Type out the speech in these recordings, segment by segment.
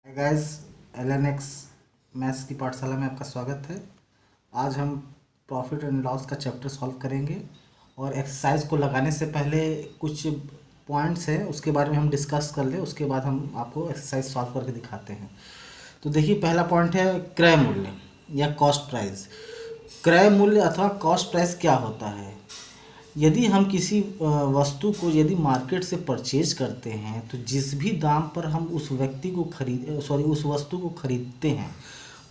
Guys, LNX maths की पाठशाला में आपका स्वागत है। आज हम प्रॉफिट एंड लॉस का चैप्टर सॉल्व करेंगे और एक्सरसाइज को लगाने से पहले कुछ पॉइंट्स हैं उसके बारे में हम डिस्कस कर लें। उसके बाद हम आपको एक्सरसाइज सॉल्व करके दिखाते हैं। तो देखिए, पहला पॉइंट है क्रय मूल्य या कॉस्ट प्राइस। क्रय मूल्य अथवा कॉस्ट प्राइस क्या होता है? यदि हम किसी वस्तु को यदि मार्केट से परचेज करते हैं तो जिस भी दाम पर हम उस व्यक्ति को उस वस्तु को खरीदते हैं,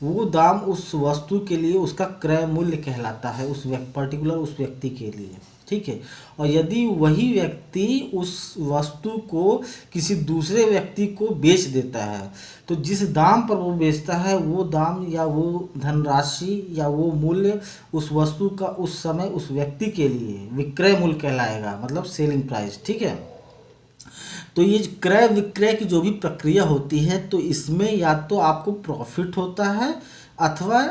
वो दाम उस वस्तु के लिए उसका क्रय मूल्य कहलाता है, पर्टिकुलर उस व्यक्ति के लिए। ठीक है। और यदि वही व्यक्ति उस वस्तु को किसी दूसरे व्यक्ति को बेच देता है तो जिस दाम पर वो बेचता है वो दाम या वो धनराशि या वो मूल्य उस वस्तु का उस समय उस व्यक्ति के लिए विक्रय मूल्य कहलाएगा, मतलब सेलिंग प्राइस। ठीक है। तो ये क्रय विक्रय की जो भी प्रक्रिया होती है तो इसमें या तो आपको प्रॉफिट होता है अथवा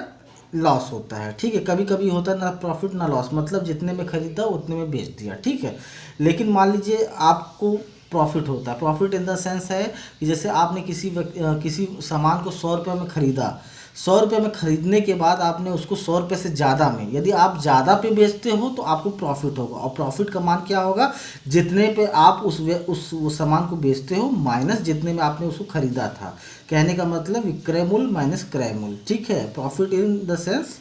लॉस होता है। ठीक है। कभी कभी होता है ना प्रॉफिट ना लॉस, मतलब जितने में खरीदा उतने में बेच दिया। ठीक है। लेकिन मान लीजिए आपको प्रॉफिट होता है। प्रॉफिट इन द सेंस है कि जैसे आपने किसी सामान को 100 रुपये में ख़रीदा, 100 रुपये में ख़रीदने के बाद आपने उसको 100 रुपये से ज़्यादा में, यदि आप ज़्यादा पे बेचते हो तो आपको प्रॉफिट होगा। और प्रॉफिट का मान क्या होगा? जितने पे आप उस सामान को बेचते हो माइनस जितने में आपने उसको ख़रीदा था। कहने का मतलब विक्रय मूल्य माइनस क्रय मूल्य। ठीक है। Profit in the sense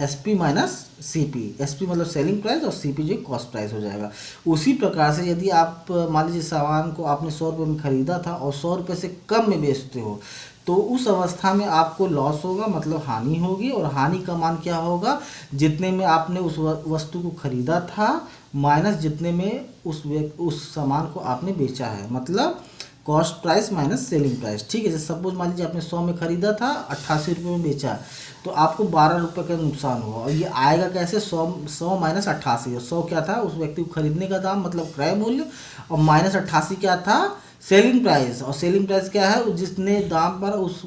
SP minus CP। SP मतलब सेलिंग प्राइस और CP जो कॉस्ट प्राइस हो जाएगा। उसी प्रकार से यदि आप मान लीजिए सामान को आपने 100 रुपये में ख़रीदा था और 100 रुपये से कम में बेचते हो तो उस अवस्था में आपको लॉस होगा, मतलब हानि होगी। और हानि का मान क्या होगा? जितने में आपने उस वस्तु को खरीदा था माइनस जितने में उस सामान को आपने बेचा है, मतलब cost price minus selling price. ठीक है। जैसे सपोज मान लीजिए आपने 100 में ख़रीदा था, 88 रुपये में बेचा तो आपको 12 रुपये का नुकसान हुआ। और ये आएगा कैसे? 100 माइनस 88। 100 क्या था? उस व्यक्ति को खरीदने का दाम, मतलब क्रय मूल्य, और माइनस 88 क्या था? Selling price. और सेलिंग प्राइस क्या है? जितने दाम पर उस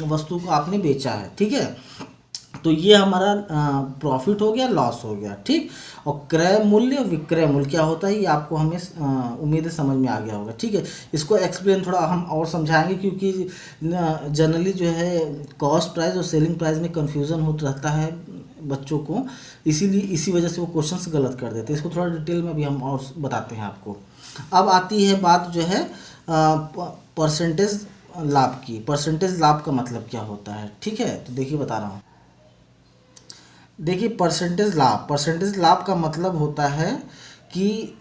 वस्तु को आपने बेचा है। ठीक है। तो ये हमारा प्रॉफिट हो गया, लॉस हो गया। ठीक। और क्रय मूल्य विक्रय मूल्य क्या होता है ये आपको हमें उम्मीद है समझ में आ गया होगा। ठीक है। इसको एक्सप्लेन थोड़ा हम और समझाएंगे क्योंकि जनरली जो है कॉस्ट प्राइस और सेलिंग प्राइस में कन्फ्यूज़न होता रहता है बच्चों को, इसीलिए इसी वजह से वो क्वेश्चंस गलत कर देते हैं। इसको थोड़ा डिटेल में भी हम और बताते हैं आपको। अब आती है बात जो है परसेंटेज लाभ की। परसेंटेज लाभ का मतलब क्या होता है? ठीक है। तो देखिए बता रहा हूँ। देखिए, परसेंटेज लाभ का मतलब होता है कि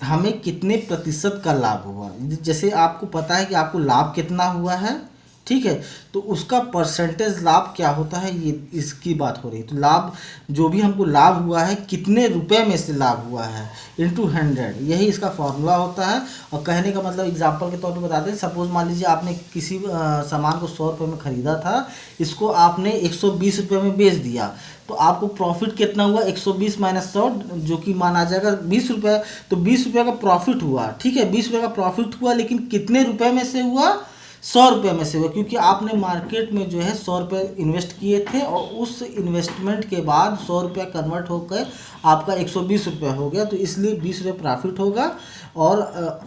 हमें कितने प्रतिशत का लाभ हुआ। जैसे आपको पता है कि आपको लाभ कितना हुआ है, ठीक है, तो उसका परसेंटेज लाभ क्या होता है ये इसकी बात हो रही है। तो लाभ जो भी हमको लाभ हुआ है कितने रुपए में से लाभ हुआ है इंटू 100, यही इसका फॉर्मूला होता है। और कहने का मतलब एग्जांपल के तौर पे बताते हैं। सपोज मान लीजिए आपने किसी सामान को 100 रुपये में ख़रीदा था, इसको आपने 120 रुपये में बेच दिया तो आपको प्रॉफिट कितना हुआ? 120 माइनस 100 जो कि मान आ जाएगा 20 रुपये। तो 20 रुपये का प्रॉफिट हुआ। ठीक है। 20 रुपये का प्रॉफिट हुआ, लेकिन कितने रुपए में से हुआ? 100 रुपये में से हुआ, क्योंकि आपने मार्केट में जो है 100 रुपये इन्वेस्ट किए थे और उस इन्वेस्टमेंट के बाद 100 रुपये कन्वर्ट होकर आपका 120 रुपये हो गया, तो इसलिए 20 रुपये प्रॉफिट होगा। और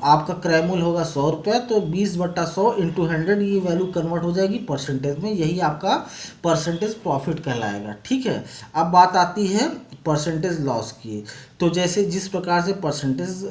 आपका क्रय मूल्य होगा 100 रुपये, तो 20/100 इंटू 100 ये वैल्यू कन्वर्ट हो जाएगी परसेंटेज में, यही आपका परसेंटेज प्रॉफिट कहलाएगा। ठीक है। अब बात आती है परसेंटेज लॉस की। तो जैसे जिस प्रकार से परसेंटेज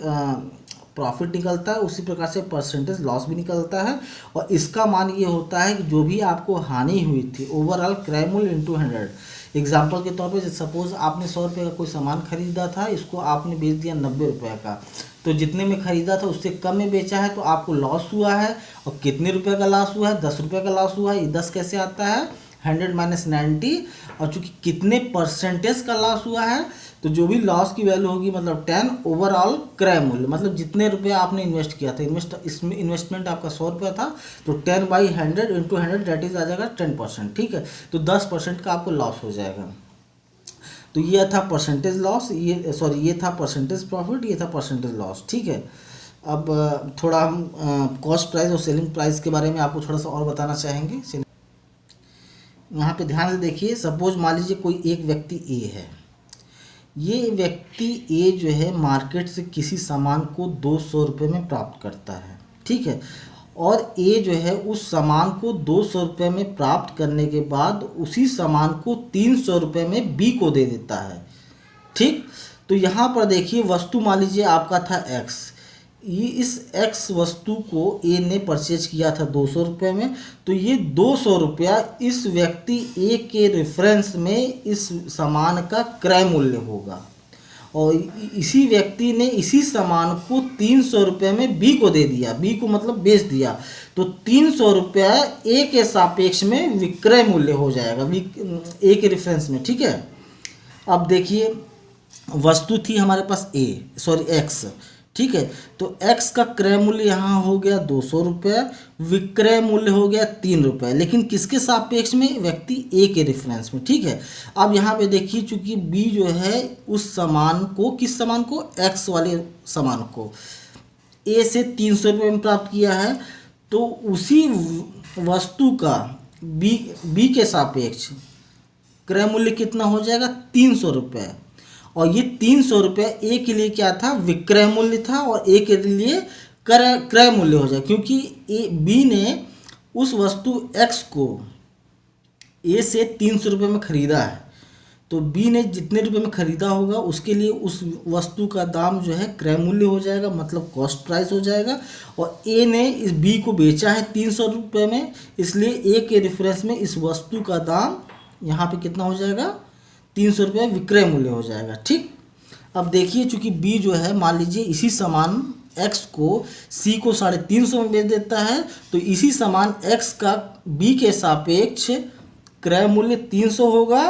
प्रॉफिट निकलता है उसी प्रकार से परसेंटेज लॉस भी निकलता है। और इसका मान ये होता है कि जो भी आपको हानि हुई थी ओवरऑल क्रय मूल्य इंटू 100। एग्जाम्पल के तौर पे सपोज आपने 100 रुपये का कोई सामान खरीदा था, इसको आपने बेच दिया 90 रुपये का, तो जितने में ख़रीदा था उससे कम में बेचा है तो आपको लॉस हुआ है। और कितने रुपए का लॉस हुआ है? 10 रुपये का लॉस हुआ है। ये 10 कैसे आता है? 100 माइनस 90। और चूँकि कितने परसेंटेज का लॉस हुआ है तो जो भी लॉस की वैल्यू होगी मतलब 10 ओवरऑल क्रय मूल्य, मतलब जितने रुपए आपने इन्वेस्ट किया था, इसमें इन्वेस्टमेंट आपका 100 रुपये था तो 10/100 इंटू 100 डेट इज आ जाएगा 10%। ठीक है। तो 10% का आपको लॉस हो जाएगा। तो ये था परसेंटेज लॉस, ये था परसेंटेज प्रॉफिट, ये था परसेंटेज लॉस। ठीक है। अब थोड़ा हम कॉस्ट प्राइस और सेलिंग प्राइस के बारे में आपको थोड़ा सा और बताना चाहेंगे। यहाँ पे ध्यान से देखिए। सपोज मान लीजिए कोई एक व्यक्ति ए है। ये व्यक्ति ए जो है मार्केट से किसी सामान को 200 रुपये में प्राप्त करता है। ठीक है। और ए जो है उस सामान को 200 रुपये में प्राप्त करने के बाद उसी सामान को 300 रुपये में बी को दे देता है। ठीक, तो यहाँ पर देखिए वस्तु मान लीजिए आपका था एक्स, ये इस एक्स वस्तु को ए ने परचेज किया था 200 रुपये में, तो ये 200 रुपया इस व्यक्ति ए के रेफरेंस में इस सामान का क्रय मूल्य होगा, और इसी व्यक्ति ने इसी सामान को 300 रुपये में बी को दे दिया, बी को मतलब बेच दिया, तो 300 रुपया ए के सापेक्ष में विक्रय मूल्य हो जाएगा ए के रेफरेंस में। ठीक है, अब देखिए वस्तु थी हमारे पास एक्स, ठीक है, तो x का क्रय मूल्य यहाँ हो गया 200 रुपये, विक्रय मूल्य हो गया 3 रुपये, लेकिन किसके सापेक्ष में, व्यक्ति ए के रेफरेंस में। ठीक है, अब यहाँ पे देखिए चूंकि b जो है उस सामान को, किस सामान को, x वाले सामान को a से 300 रुपये में प्राप्त किया है, तो उसी वस्तु का b के सापेक्ष क्रय मूल्य कितना हो जाएगा, 300 रुपये, और ये 300 रुपये ए के लिए क्या था, विक्रय मूल्य था, और ए के लिए क्रय मूल्य हो जाए, क्योंकि बी ने उस वस्तु एक्स को ए से 300 रुपये में ख़रीदा है, तो बी ने जितने रुपये में ख़रीदा होगा उसके लिए उस वस्तु का दाम जो है क्रय मूल्य हो जाएगा, मतलब कॉस्ट प्राइस हो जाएगा, और ए ने इस बी को बेचा है 300 रुपये में, इसलिए ए के रेफरेंस में इस वस्तु का दाम यहाँ पे कितना हो जाएगा, 300 रुपये विक्रय मूल्य हो जाएगा। ठीक, अब देखिए चूंकि बी जो है मान लीजिए इसी सामान x को सी को 350 में बेच देता है, तो इसी सामान x का b के सापेक्ष क्रय मूल्य 300 होगा,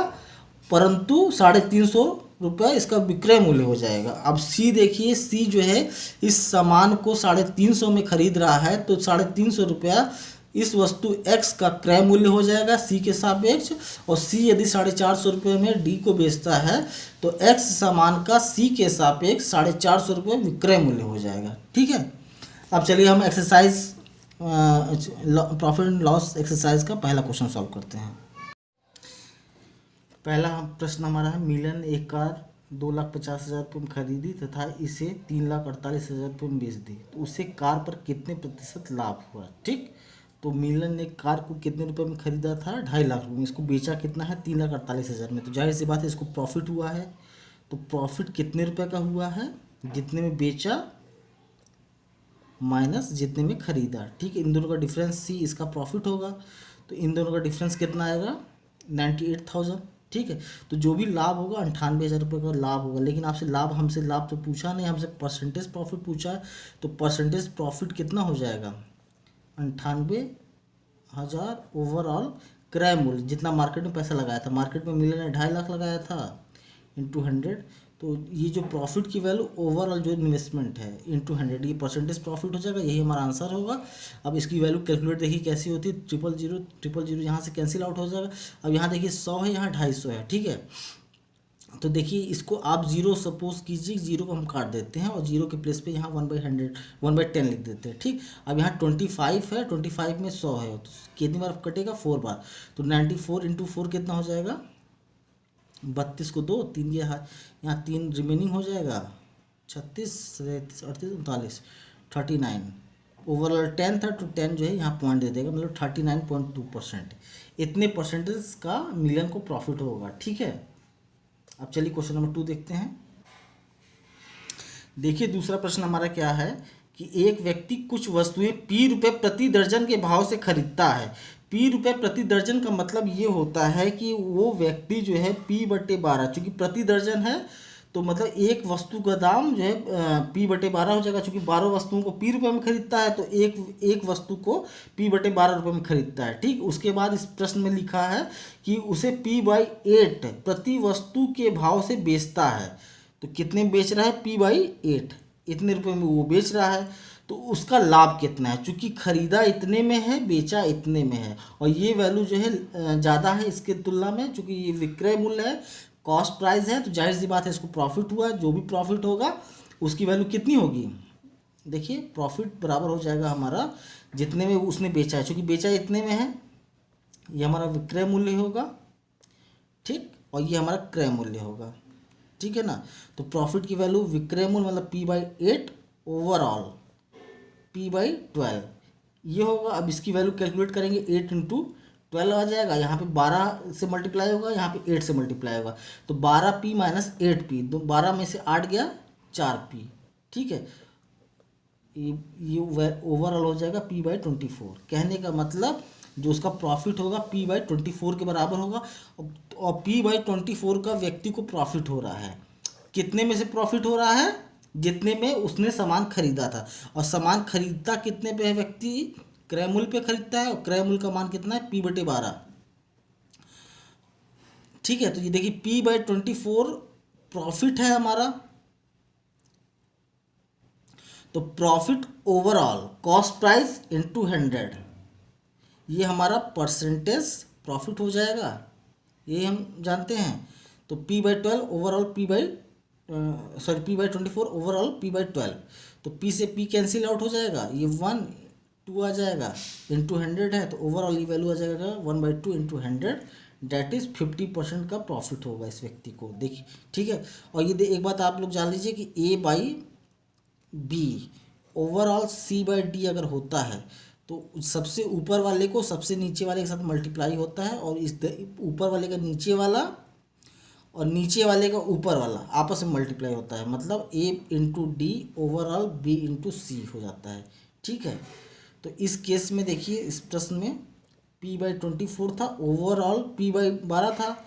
परंतु 350 रुपये इसका विक्रय मूल्य हो जाएगा। अब सी देखिए, सी जो है इस सामान को 350 में खरीद रहा है, तो 350 रुपया इस वस्तु x का क्रय मूल्य हो जाएगा c के सापेक्ष, और c यदि 450 रुपये में d को बेचता है तो x सामान का c के सापेक्ष 450 रुपये विक्रय मूल्य हो जाएगा। ठीक है, अब चलिए हम exercise profit and loss exercise का पहला क्वेश्चन सॉल्व करते हैं। पहला प्रश्न हमारा है, मिलन एक कार 2,50,000 रुपये में खरीदी तथा इसे 3,48,000 रुपये में बेच दी, तो उसे कार पर कितने प्रतिशत लाभ हुआ। ठीक, तो मिलन ने कार को कितने रुपए में खरीदा था, 2.5 लाख रुपये में, इसको बेचा कितना है, 3,48,000 में, तो जाहिर सी बात है इसको प्रॉफिट हुआ है। तो प्रॉफिट कितने रुपए का हुआ है, जितने में बेचा माइनस जितने में खरीदा। ठीक है, इन दोनों का डिफरेंस सी इसका प्रॉफिट होगा, तो इन दोनों का डिफरेंस कितना आएगा, 98,000। ठीक है, तो जो भी लाभ होगा 98,000 रुपये का लाभ होगा, लेकिन आपसे हमसे लाभ तो पूछा नहीं, हमसे परसेंटेज प्रॉफिट पूछा है, तो परसेंटेज प्रॉफिट कितना हो जाएगा, 98,000 ओवरऑल क्रय मूल्य, जितना मार्केट में पैसा लगाया था, मार्केट में मिलन ने 2.5 लाख लगाया था इंटू 100, तो ये जो प्रॉफिट की वैल्यू ओवरऑल जो इन्वेस्टमेंट है इंटू 100, ये परसेंटेज प्रॉफिट हो जाएगा, यही हमारा आंसर होगा। अब इसकी वैल्यू कैलकुलेट देखिए कैसी होती है, 000 यहाँ से कैंसिल आउट हो जाएगा। अब यहाँ देखिए 100 है, यहाँ 250 है। ठीक है, तो देखिए इसको आप 0 सपोज कीजिए, 0 को हम काट देते हैं और 0 के प्लेस पे यहाँ 1/10 लिख देते हैं। ठीक, अब यहाँ 25 है, 25 में 100 है, तो कितनी बार कटेगा, 4 बार, तो 94 इंटू 4 कितना हो जाएगा, 32 को 2 3 यहाँ 3 रिमेनिंग हो जाएगा, 36 37 38 39 39 ओवरऑल 10 था, तो 10 जो है यहाँ पॉइंट दे देगा, मतलब 39.2%, इतने परसेंटेज का मिलन को प्रॉफिट होगा। ठीक है, अब चलिए क्वेश्चन नंबर 2 देखते हैं। देखिए दूसरा प्रश्न हमारा क्या है कि एक व्यक्ति कुछ वस्तुएं p रुपये प्रति दर्जन के भाव से खरीदता है। p रुपये प्रति दर्जन का मतलब ये होता है कि वो व्यक्ति जो है p/12, चूँकि प्रति दर्जन है तो मतलब एक वस्तु का दाम जो है p/12 हो जाएगा, चूँकि 12 वस्तुओं को p रुपये में खरीदता है, तो एक वस्तु को p/12 रुपये में खरीदता है। ठीक, उसके बाद इस प्रश्न में लिखा है कि उसे p/8 प्रति वस्तु के भाव से बेचता है, तो कितने बेच रहा है, p/8, इतने रुपये में वो बेच रहा है, तो उसका लाभ कितना है, चूँकि खरीदा इतने में है, बेचा इतने में है, और ये वैल्यू जो है ज़्यादा है इसके तुलना में, चूँकि ये विक्रय मूल्य है, कॉस्ट प्राइस है, तो जाहिर सी बात है इसको प्रॉफिट हुआ। जो भी प्रॉफिट होगा उसकी वैल्यू कितनी होगी, देखिए प्रॉफिट बराबर हो जाएगा हमारा जितने में उसने बेचा है, चूँकि बेचा इतने में है, ये हमारा विक्रय मूल्य होगा। ठीक, और ये हमारा क्रय मूल्य होगा। ठीक है ना, तो प्रॉफिट की वैल्यू विक्रय मूल्य मतलब p/8 ओवरऑल p/12, ये होगा। अब इसकी वैल्यू कैलकुलेट करेंगे, 8 × 12 आ जाएगा, यहाँ पे 12 से मल्टीप्लाई होगा, यहाँ पे 8 से मल्टीप्लाई होगा, तो 12p माइनस 8p, 12 में से 8 गया 4p। ठीक है, ये ओवरऑल हो जाएगा p/24। कहने का मतलब जो उसका प्रॉफिट होगा p/24 के बराबर होगा। और p/24 का व्यक्ति को प्रॉफिट हो रहा है, कितने में से प्रॉफिट हो रहा है? जितने में उसने सामान खरीदा था। और सामान खरीदता कितने पे है व्यक्ति? क्रय मूल्य पे खरीदता है, और क्रय मूल्य का मान कितना है? p/12। ठीक है, तो ये देखिए p/24 प्रॉफिट है हमारा। तो profit overall cost price into 100, ये हमारा परसेंटेज प्रॉफिट हो जाएगा, ये हम जानते हैं। तो p/12 overall p/24 overall p/12, तो p से p कैंसिल आउट हो जाएगा, ये 1 2 आ जाएगा, इंटू 100 है, तो ओवरऑल ये वैल्यू आ जाएगा 1/2 इंटू 100, डैट इज़ 50% का प्रॉफिट होगा इस व्यक्ति को। देखिए, ठीक है। और ये एक बात आप लोग जान लीजिए कि A/B ओवरऑल C/D अगर होता है तो सबसे ऊपर वाले को सबसे नीचे वाले के साथ मल्टीप्लाई होता है, और इस ऊपर वाले का नीचे वाला और नीचे वाले का ऊपर वाला आपस में मल्टीप्लाई होता है, मतलब A/D ओवरऑल B/C हो जाता है। ठीक है, तो इस केस में देखिए, इस प्रश्न में p/24 था, ओवरऑल p/12 था,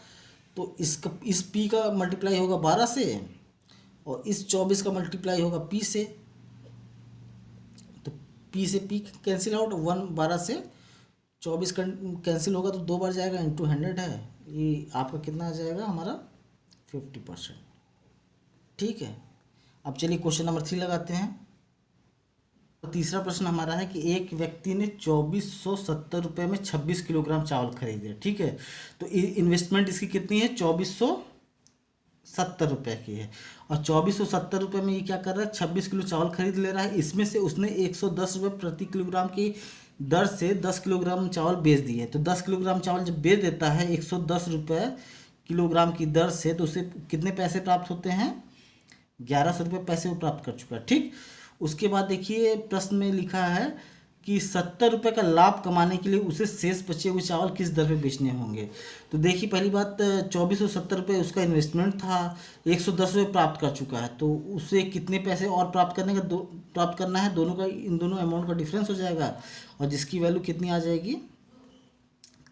तो इस p का मल्टीप्लाई होगा 12 से, और इस 24 का मल्टीप्लाई होगा p से। तो p से p कैंसिल आउट, 12 से 24 कैंसिल होगा तो 2 बार जाएगा, इंटू 100 है, ये आपका कितना आ जाएगा हमारा 50%। ठीक है, अब चलिए क्वेश्चन नंबर 3 लगाते हैं। तो तीसरा प्रश्न हमारा है कि एक व्यक्ति ने 2470 रुपये में 26 किलोग्राम चावल खरीदे। ठीक है, तो इन्वेस्टमेंट इसकी कितनी है? 2470 रुपये की है, और 2470 रुपये में ये क्या कर रहा है? 26 किलो चावल खरीद ले रहा है। इसमें से उसने 110 रुपये प्रति किलोग्राम की दर से 10 किलोग्राम चावल बेच दिए। तो 10 किलोग्राम चावल जब बेच देता है 110 रुपये किलोग्राम की दर से, तो उसे कितने पैसे प्राप्त होते हैं? 1100 रुपये पैसे वो प्राप्त कर चुका है। ठीक, उसके बाद देखिए प्रश्न में लिखा है कि 70 रुपये का लाभ कमाने के लिए उसे शेष बचे हुए चावल किस दर पे बेचने होंगे। तो देखिए पहली बात, 2470 रुपये उसका इन्वेस्टमेंट था, 110 रुपये प्राप्त कर चुका है, तो उसे कितने पैसे और प्राप्त करना है? दोनों का, इन दोनों अमाउंट का डिफरेंस हो जाएगा, और जिसकी वैल्यू कितनी आ जाएगी?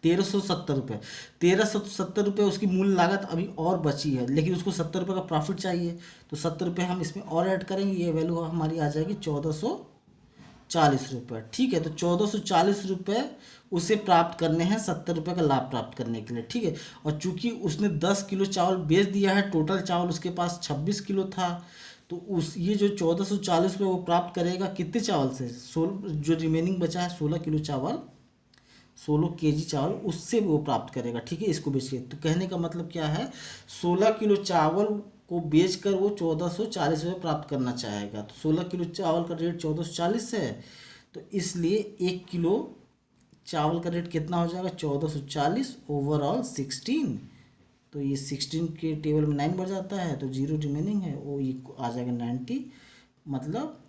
1370 रुपये। 1370 रुपये उसकी मूल लागत अभी और बची है, लेकिन उसको 70 रुपये का प्रॉफिट चाहिए, तो 70 रुपये हम इसमें और ऐड करेंगे, ये वैल्यू हमारी आ जाएगी 1440 रुपये। ठीक है, तो 1440 रुपये उसे प्राप्त करने हैं 70 रुपये का लाभ प्राप्त करने के लिए। ठीक है, और चूंकि उसने 10 किलो चावल बेच दिया है, टोटल चावल उसके पास 26 किलो था, तो ये जो 1440 रुपये वो प्राप्त करेगा कितने चावल से? जो रिमेनिंग बचा है 16 किलो चावल, 16 केजी चावल, उससे वो प्राप्त करेगा। ठीक है, इसको बेच के। तो कहने का मतलब क्या है? 16 किलो चावल को बेचकर वो 1440 रुपये प्राप्त करना चाहेगा। तो 16 किलो चावल का रेट 1440 है, तो इसलिए 1 किलो चावल का रेट कितना हो जाएगा? 1440 ओवरऑल 16, तो ये 16 के टेबल में 9 बढ़ जाता है, तो 0 रिमेनिंग है, वो ये आ जाएगा 90। मतलब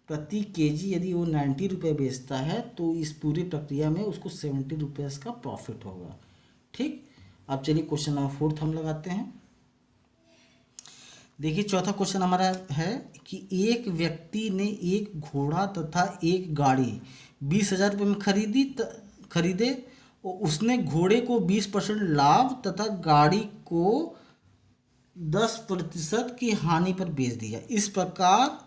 प्रति केजी यदि वो 90 रुपये बेचता है, तो इस पूरी प्रक्रिया में उसको 70 रुपये का प्रॉफिट होगा। ठीक, अब चलिए क्वेश्चन नंबर 4 हम लगाते हैं। देखिए चौथा क्वेश्चन हमारा है कि एक व्यक्ति ने एक घोड़ा तथा एक गाड़ी 20,000 रुपये में खरीदे, और उसने घोड़े को 20% लाभ तथा गाड़ी को 10% की हानि पर बेच दिया। इस प्रकार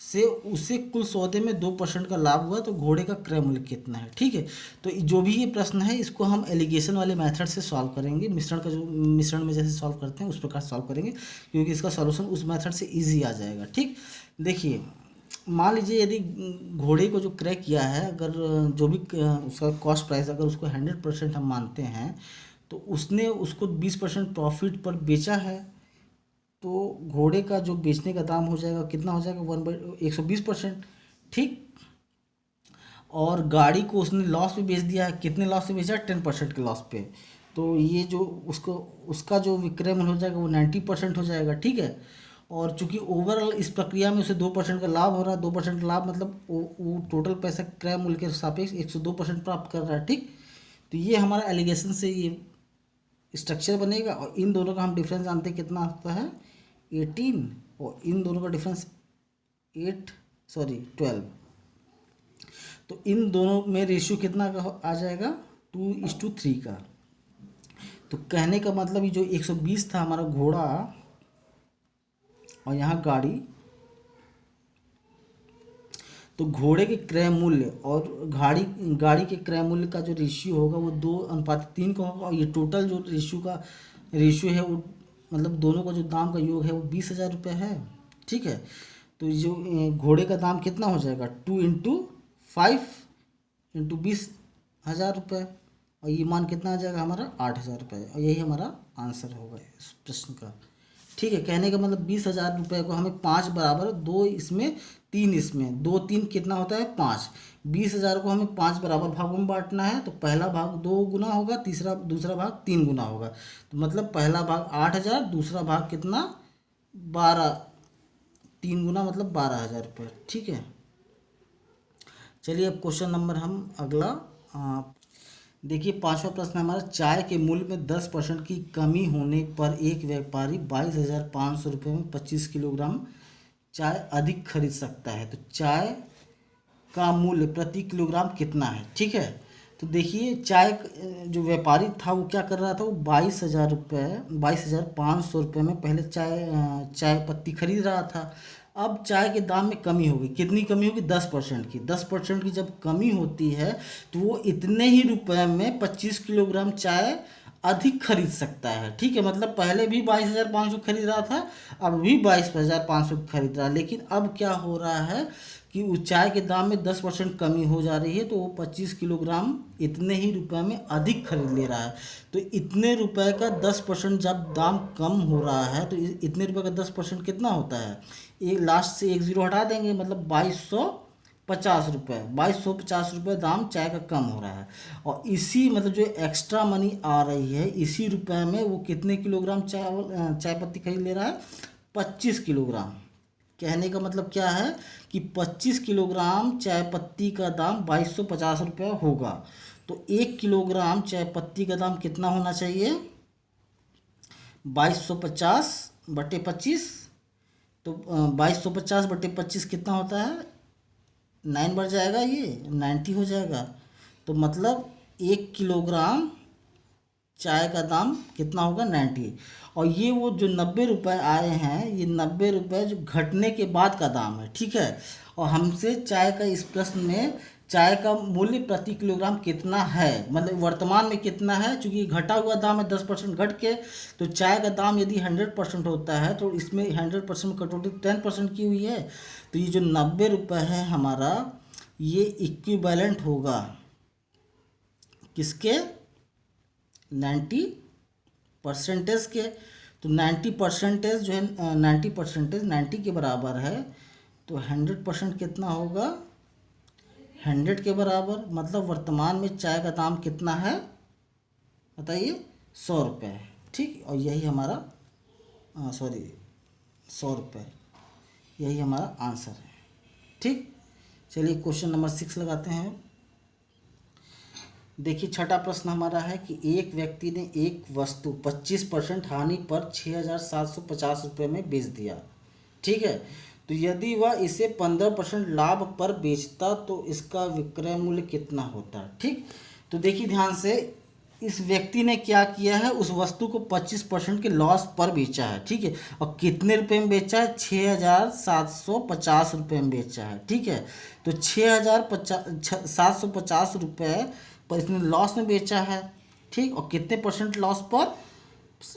से उसे कुल सौदे में 2% का लाभ हुआ, तो घोड़े का क्रय मूल्य कितना है? ठीक है, तो जो भी ये प्रश्न है इसको हम एलिगेशन वाले मेथड से सॉल्व करेंगे, मिश्रण में जैसे सॉल्व करते हैं उस प्रकार सॉल्व करेंगे, क्योंकि इसका सॉल्यूशन उस मेथड से इजी आ जाएगा। ठीक, देखिए मान लीजिए यदि घोड़े को जो क्रय किया है, अगर जो भी उसका कॉस्ट प्राइस अगर उसको 100% हम मानते हैं, तो उसने उसको 20% प्रॉफिट पर बेचा है, तो घोड़े का जो बेचने का दाम हो जाएगा कितना हो जाएगा? 1/120%। ठीक, और गाड़ी को उसने लॉस पे बेच दिया है, कितने लॉस पे बेचा है? 10% के लॉस पे, तो ये जो उसका जो विक्रय मूल्य हो जाएगा वो 90% हो जाएगा। ठीक है, और चूंकि ओवरऑल इस प्रक्रिया में उसे 2% का लाभ हो रहा है, 2% लाभ मतलब वो टोटल पैसा क्रय मूल्य के सापेक्ष 102% प्राप्त कर रहा है। ठीक, तो ये हमारा एलिगेशन से ये स्ट्रक्चर बनेगा। और इन दोनों का हम डिफरेंस जानते हैं कितना होता है 18, और इन दोनों का डिफरेंस 12। तो इन दोनों में रेशियो कितना का आ जाएगा 2:3 का। तो कहने का मतलब ये जो 120 था हमारा घोड़ा और यहाँ गाड़ी, तो घोड़े के क्रय मूल्य और गाड़ी के क्रय मूल्य का जो रेशियो होगा वो 2:3 का होगा। और ये टोटल जो रेशियो है वो मतलब दोनों का जो दाम का योग है वो 20,000 रुपये है। ठीक है, तो जो घोड़े का दाम कितना हो जाएगा 2 × 5 × 20,000 रुपये, और ये मान कितना आ जाएगा हमारा 8,000 रुपये। और यही हमारा आंसर होगा इस प्रश्न का। ठीक है, कहने का मतलब 20,000 रुपये को हमें 5 बराबर 2 इसमें 3 इसमें 2 3 कितना होता है 5। 20,000 को हमें 5 बराबर भागों में बांटना है, तो पहला भाग 2 गुना होगा, दूसरा भाग 3 गुना होगा। तो मतलब पहला भाग 8,000, दूसरा भाग कितना 12, 3 गुना मतलब 12,000 रुपये। ठीक है, चलिए अब क्वेश्चन नंबर हम अगला देखिए 5वां प्रश्न हमारा, चाय के मूल्य में 10% की कमी होने पर एक व्यापारी 22,500 रुपये में 25 किलोग्राम चाय अधिक खरीद सकता है। तो चाय का मूल्य प्रति किलोग्राम कितना है। ठीक है, तो देखिए चाय जो व्यापारी था वो क्या कर रहा था, वो 22,500 रुपये में पहले चाय पत्ती खरीद रहा था। अब चाय के दाम में कमी होगी, कितनी कमी होगी 10% की। 10% की जब कमी होती है तो वो इतने ही रुपए में 25 किलोग्राम चाय अधिक खरीद सकता है। ठीक है, मतलब पहले भी 22,500 खरीद रहा था, अब भी 22,500 खरीद रहा है, लेकिन अब क्या हो रहा है कि उस चाय के दाम में 10% कमी हो जा रही है, तो वो 25 किलोग्राम इतने ही रुपए में अधिक खरीद ले रहा है। तो इतने रुपए का 10% जब दाम कम हो रहा है तो इतने रुपए का 10% कितना होता है, एक लास्ट से एक जीरो हटा देंगे, मतलब 2250 रुपये दाम चाय का कम हो रहा है। और इसी मतलब जो एक्स्ट्रा मनी आ रही है इसी रुपए में वो कितने किलोग्राम चाय पत्ती खरीद ले रहा है 25 किलोग्राम। कहने का मतलब क्या है कि 25 किलोग्राम चाय पत्ती का दाम 2250 रुपये होगा। तो 1 किलोग्राम चाय पत्ती का दाम कितना होना चाहिए 2250 बटे 25। तो 2250 बटे 25 कितना होता है 9 बढ़ जाएगा, ये 90 हो जाएगा। तो मतलब 1 किलोग्राम चाय का दाम कितना होगा 90। और ये वो जो 90 रुपये आए हैं, ये 90 रुपये जो घटने के बाद का दाम है। ठीक है, और हमसे चाय का इस प्रश्न में चाय का मूल्य प्रति किलोग्राम कितना है, मतलब वर्तमान में कितना है, चूँकि घटा हुआ दाम है 10% घट के। तो चाय का दाम यदि 100% होता है तो इसमें 100% में कटौती 10% की हुई है। तो ये जो 90 रुपये है हमारा, ये इक्विवेलेंट होगा किसके 90% के। तो 90% जो है 90% के बराबर है, तो 100% कितना होगा 100 के बराबर। मतलब वर्तमान में चाय का दाम कितना है बताइए 100 रुपये। ठीक, और यही हमारा 100 रुपये, यही हमारा आंसर है। ठीक, चलिए क्वेश्चन नंबर 6 लगाते हैं। देखिए छठा प्रश्न हमारा है कि एक व्यक्ति ने एक वस्तु 25% हानि पर 6,750 रुपये में बेच दिया। ठीक है, तो यदि वह इसे 15% लाभ पर बेचता तो इसका विक्रय मूल्य कितना होता। ठीक, तो देखिए ध्यान से, इस व्यक्ति ने क्या किया है, उस वस्तु को 25% के लॉस पर बेचा है। ठीक है, और कितने रुपए में बेचा है 6,750 रुपये में बेचा है। ठीक है, तो 6,750 रुपये पर इसने लॉस में बेचा है। ठीक, और कितने परसेंट लॉस पर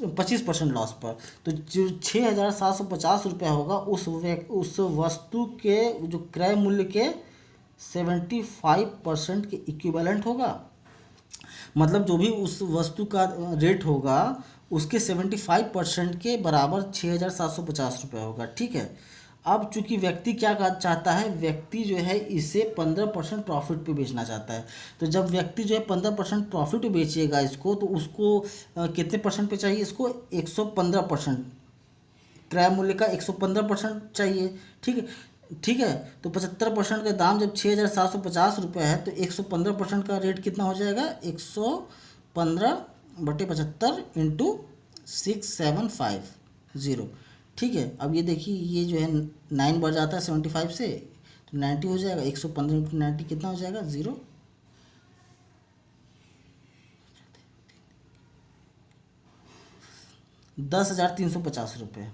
25% लॉस पर। तो जो 6,750 रुपया होगा उस वस्तु के जो क्रय मूल्य के 75% के इक्विवेलेंट होगा। मतलब जो भी उस वस्तु का रेट होगा उसके 75% के बराबर 6,750 रुपया होगा। ठीक है, अब चूंकि व्यक्ति क्या चाहता है, व्यक्ति जो है इसे 15% प्रॉफिट पे बेचना चाहता है। तो जब व्यक्ति जो है 15% प्रॉफिट पे बेचेगा इसको, तो उसको कितने परसेंट पे चाहिए, इसको 115% क्रय मूल्य का 115% चाहिए। ठीक है, ठीक है। तो 75% का दाम जब 6,750 रुपये है तो 115% का रेट कितना हो जाएगा, 115/75 इंटू 6750। ठीक है, अब ये देखिए ये जो है 9 बढ़ जाता है 75 से, तो 90 हो जाएगा। 115 इंटू 90 कितना हो जाएगा, 0। 10,350 रुपये।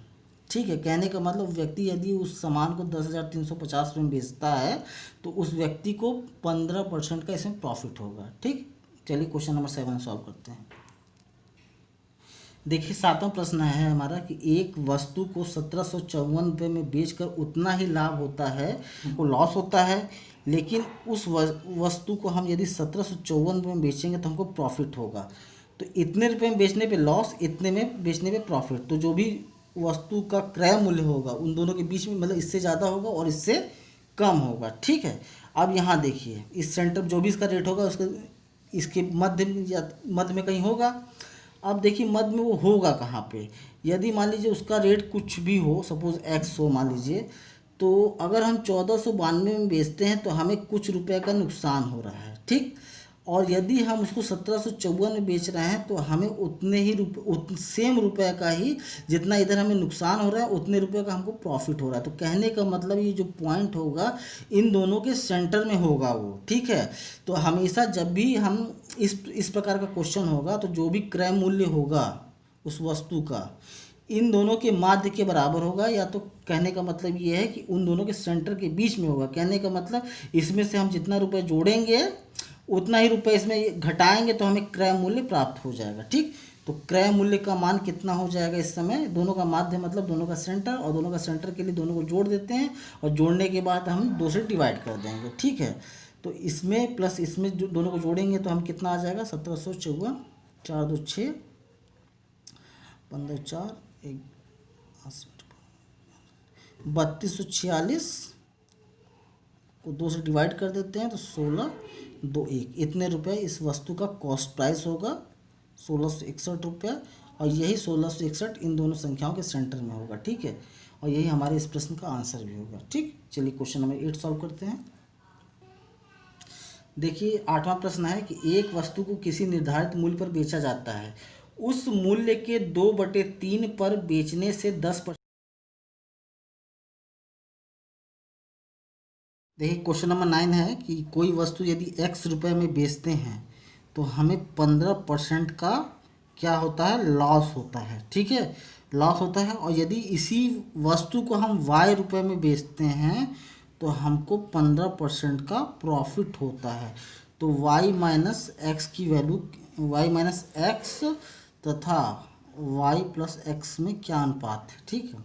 ठीक है, कहने का मतलब व्यक्ति यदि उस सामान को 10,350 रुपये में बेचता है तो उस व्यक्ति को 15% का इसमें प्रॉफिट होगा। ठीक, चलिए क्वेश्चन नंबर 7 सॉल्व करते हैं। देखिए 7वां प्रश्न है हमारा कि एक वस्तु को 1754 में बेचकर उतना ही लाभ होता है, वो लॉस होता है, लेकिन उस वस्तु को हम यदि 1754 में बेचेंगे तो हमको प्रॉफिट होगा। तो इतने रुपए में बेचने पे लॉस, इतने में बेचने पे प्रॉफिट। तो जो भी वस्तु का क्रय मूल्य होगा उन दोनों के बीच में, मतलब इससे ज़्यादा होगा और इससे कम होगा। ठीक है, अब यहाँ देखिए इस सेंटर जो भी इसका रेट होगा उसका इसके मध्य या मध्य में कहीं होगा। अब देखिए मध्य में वो होगा कहाँ पे, यदि मान लीजिए उसका रेट कुछ भी हो, सपोज x हो मान लीजिए, तो अगर हम 1492 में बेचते हैं तो हमें कुछ रुपए का नुकसान हो रहा है। ठीक, और यदि हम उसको 1754 में बेच रहे हैं तो हमें उतने ही सेम रुपए का ही, जितना इधर हमें नुकसान हो रहा है उतने रुपए का हमको प्रॉफिट हो रहा है। तो कहने का मतलब ये जो पॉइंट होगा इन दोनों के सेंटर में होगा वो। ठीक है, तो हमेशा जब भी हम इस प्रकार का क्वेश्चन होगा तो जो भी क्रय मूल्य होगा उस वस्तु का इन दोनों के माध्य के बराबर होगा, या तो कहने का मतलब ये है कि उन दोनों के सेंटर के बीच में होगा। कहने का मतलब इसमें से हम जितना रुपए जोड़ेंगे उतना ही रुपए इसमें घटाएंगे तो हमें क्रय मूल्य प्राप्त हो जाएगा। ठीक, तो क्रय मूल्य का मान कितना हो जाएगा इस समय, दोनों का माध्य मतलब दोनों का सेंटर, और दोनों का सेंटर के लिए दोनों को जोड़ देते हैं और जोड़ने के बाद हम 2 से डिवाइड कर देंगे। ठीक है, तो इसमें प्लस इसमें जो दोनों को जोड़ेंगे तो हम कितना आ जाएगा, 1754, 4 2 6, 15 4 1 3246 को 2 से डिवाइड कर देते हैं तो 16 2 1, इतने रुपए इस वस्तु का कॉस्ट प्राइस होगा, 1661 रुपया। और यही 1661 इन दोनों संख्याओं के सेंटर में होगा। ठीक है, और यही हमारे इस प्रश्न का आंसर भी होगा। ठीक, चलिए क्वेश्चन नंबर 8 सॉल्व करते हैं। देखिए 8वां प्रश्न है कि एक वस्तु को किसी निर्धारित मूल्य पर बेचा जाता है, उस मूल्य के 2/3 पर बेचने से 10%। देखिए क्वेश्चन नंबर 9 है कि कोई वस्तु यदि x रुपए में बेचते हैं तो हमें 15% का क्या होता है, लॉस होता है। ठीक है, लॉस होता है। और यदि इसी वस्तु को हम y रुपए में बेचते हैं तो हमको 15% का प्रॉफिट होता है। तो y माइनस एक्स की वैल्यू, y माइनस एक्स तथा y प्लस एक्स में क्या अनुपात है। ठीक है,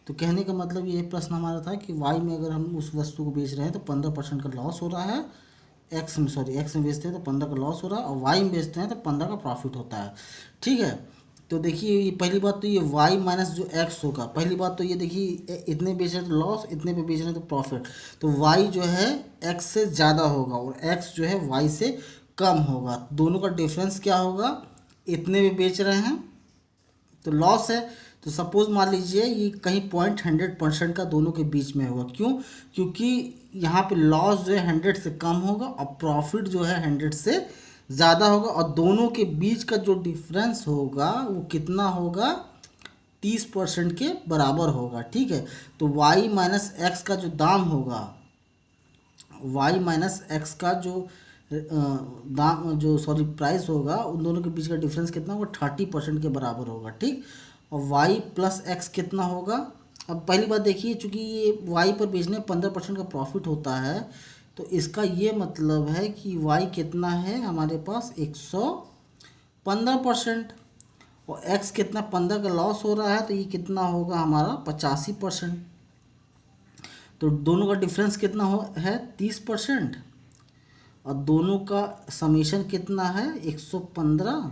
तो कहने का मतलब ये प्रश्न हमारा था कि y में अगर हम उस वस्तु को बेच रहे हैं तो 15% का लॉस हो रहा है, x में बेचते हैं तो 15 का लॉस हो रहा है, और y में बेचते हैं तो 15 का प्रॉफिट होता है। ठीक है, तो देखिए ये पहली बात तो ये y माइनस जो x होगा, पहली बात तो ये देखिए इतने बेच रहे हैं तो लॉस, इतने पे बेच रहे हैं तो प्रॉफिट, तो y जो है x से ज़्यादा होगा और x जो है y से कम होगा। दोनों का डिफरेंस क्या होगा, इतने में बेच रहे हैं तो लॉस है। तो सपोज मान लीजिए ये कहीं 100% का दोनों के बीच में होगा। क्यों, क्योंकि यहाँ पे लॉस जो है 100 से कम होगा और प्रॉफिट जो है 100 से ज़्यादा होगा, और दोनों के बीच का जो डिफरेंस होगा वो कितना होगा, 30% के बराबर होगा। ठीक है, तो y माइनस एक्स का जो दाम होगा, y माइनस एक्स का जो प्राइस होगा, उन दोनों के बीच का डिफरेंस कितना होगा, 30% के बराबर होगा। ठीक, और y प्लस एक्स कितना होगा। अब पहली बात देखिए, चूंकि ये y पर बेचने 15% का प्रॉफिट होता है तो इसका ये मतलब है कि y कितना है हमारे पास, 115%, और x कितना 15 का लॉस हो रहा है तो ये कितना होगा हमारा 85%। तो दोनों का डिफरेंस कितना है 30%, और दोनों का समेशन कितना है 115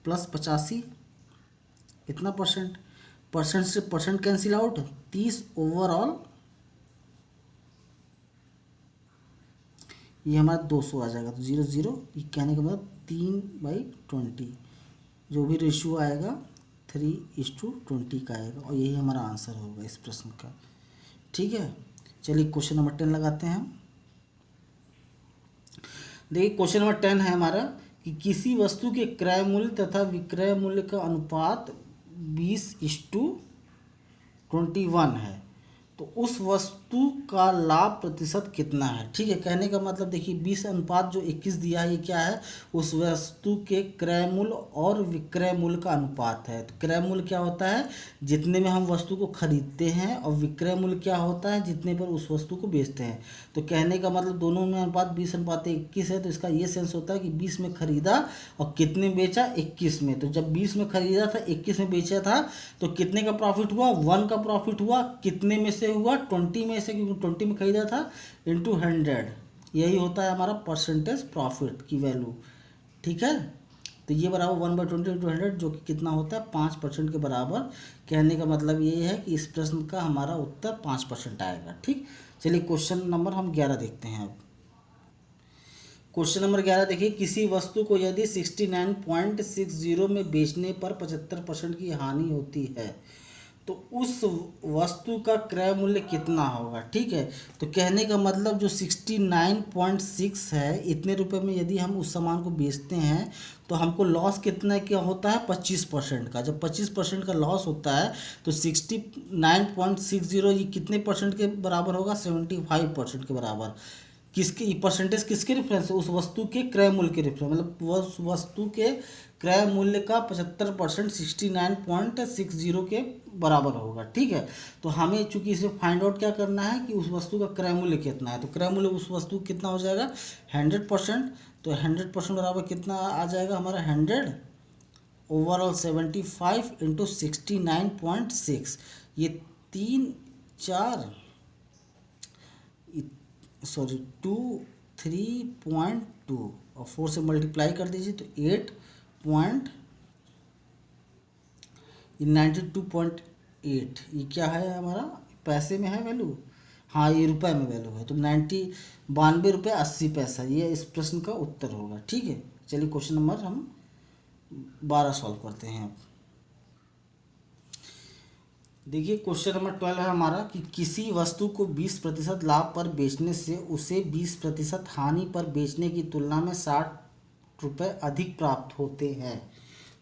प्लस 85, कितना परसेंट, परसेंट से परसेंट कैंसिल आउट, 30 ओवरऑल, ये हमारा 200 आ जाएगा। तो 0 0, ये कहने का मतलब 3/20, जो भी रेशियो आएगा 3:20 का आएगा और यही हमारा आंसर होगा इस प्रश्न का। ठीक है, चलिए क्वेश्चन नंबर 10 लगाते हैं हम। देखिए क्वेश्चन नंबर 10 है हमारा कि किसी वस्तु के क्रय मूल्य तथा विक्रय मूल्य का अनुपात 20:21 है, तो उस वस्तु का लाभ प्रतिशत कितना है। ठीक है, कहने का मतलब देखिए 20 जो 21 दिया है ये क्या है, उस वस्तु के क्रय मूल्य और विक्रय मूल्य का अनुपात है। तो क्रय मूल्य क्या होता है, जितने में हम वस्तु को खरीदते हैं, और विक्रय मूल्य क्या होता है, जितने पर उस वस्तु को बेचते हैं। तो कहने का मतलब दोनों में अनुपात 20:21 है, तो इसका ये सेंस होता है कि 20 में खरीदा और कितने में बेचा, 21 में। तो जब 20 में खरीदा था, 21 में बेचा था, तो कितने का प्रॉफिट हुआ, 1 का प्रॉफिट हुआ। कितने में से हुआ, 20 में से, क्योंकि 20 में खरीदा था, इंटू 100। यही होता है हमारा परसेंटेज प्रॉफिट की वैल्यू। ठीक है, तो ये बराबर 1/20 इंटू 100, जो कि कितना होता है 5% के बराबर। कहने का मतलब ये है कि इस प्रश्न का हमारा उत्तर 5% आएगा। ठीक, चलिए क्वेश्चन नंबर हम 11 देखते हैं अब। क्वेश्चन नंबर 11 देखिए, किसी वस्तु को यदि 69.60 में बेचने पर 75% की हानि होती है, तो उस वस्तु का क्रय मूल्य कितना होगा। ठीक है, तो कहने का मतलब जो 69.6 है, इतने रुपए में यदि हम उस सामान को बेचते हैं, तो हमको लॉस कितना क्या होता है, 25% का। जब 25% का लॉस होता है, तो 69.60 ये कितने परसेंट के बराबर होगा, 75% के बराबर। किसकी परसेंटेज, किसके रेफरेंस से, उस वस्तु के क्रय मूल्य के रेफरेंस, मतलब उस वस्तु के क्रय मूल्य का 75% 69.60 के बराबर होगा। ठीक है, तो हमें चूंकि इसे फाइंड आउट क्या करना है कि उस वस्तु का क्रय मूल्य कितना है, तो क्रय मूल्य उस वस्तु कितना हो जाएगा 100%। तो 100% बराबर कितना आ जाएगा हमारा 100 ओवरऑल 75 इंटू 69.6। ये 3.2 और 4 से मल्टीप्लाई कर दीजिए तो 92.8। ये क्या है हमारा, पैसे में है वैल्यू, हाँ ये रुपए में वैल्यू है, तो 92 रुपये 80 पैसा, ये इस प्रश्न का उत्तर होगा। ठीक है, चलिए क्वेश्चन नंबर हम 12 सॉल्व करते हैं अब। देखिए क्वेश्चन नंबर 12 है हमारा कि किसी वस्तु को 20% लाभ पर बेचने से उसे 20% हानि पर बेचने की तुलना में 60 रुपये अधिक प्राप्त होते हैं,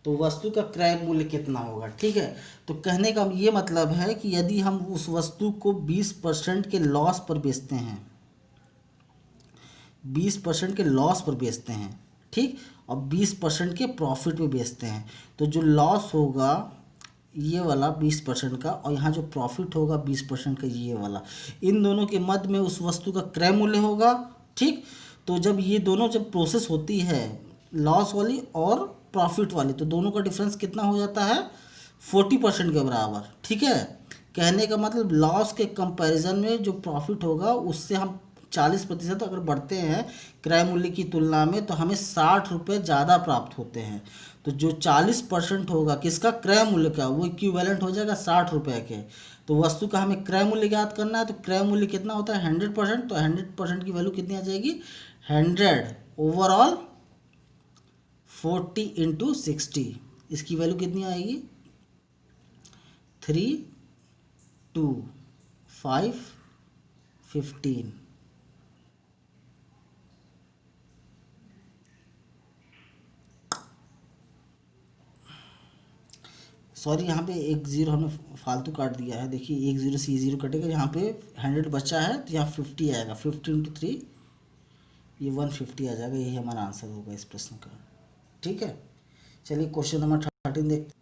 तो वस्तु का क्रय मूल्य कितना होगा। ठीक है, तो कहने का ये मतलब है कि यदि हम उस वस्तु को 20% के लॉस पर बेचते हैं, 20% के लॉस पर बेचते हैं, ठीक, और 20% के प्रॉफिट में बेचते हैं, तो जो लॉस होगा ये वाला 20% का, और यहाँ जो प्रॉफिट होगा 20% का ये वाला, इन दोनों के मध्य में उस वस्तु का क्रय मूल्य होगा। ठीक, तो जब ये दोनों जब प्रोसेस होती है, लॉस वाली और प्रॉफिट वाली, तो दोनों का डिफरेंस कितना हो जाता है 40% के बराबर। ठीक है, कहने का मतलब लॉस के कंपैरिजन में जो प्रॉफिट होगा उससे हम 40% अगर बढ़ते हैं क्रय मूल्य की तुलना में, तो हमें 60 रुपये ज़्यादा प्राप्त होते हैं। तो जो 40% होगा किसका, क्रय मूल्य का, वो इक्विवेलेंट हो जाएगा 60 रुपये के। तो वस्तु का हमें क्रय मूल्य ज्ञात करना है, तो क्रय मूल्य कितना होता है 100%, तो 100% की वैल्यू कितनी आ जाएगी 100 ओवरऑल 40 इंटू 60, इसकी वैल्यू कितनी आएगी 32515। सॉरी, यहाँ पे एक ज़ीरो हमने फालतू काट दिया है। देखिए 1 0 से ये 0 कटेगा, यहाँ पे 100 बचा है, तो यहाँ 50 आएगा, 50 इंटू 3 ये 150 आ जाएगा। यही हमारा आंसर होगा इस प्रश्न का। ठीक है, चलिए क्वेश्चन नंबर 13 देखते।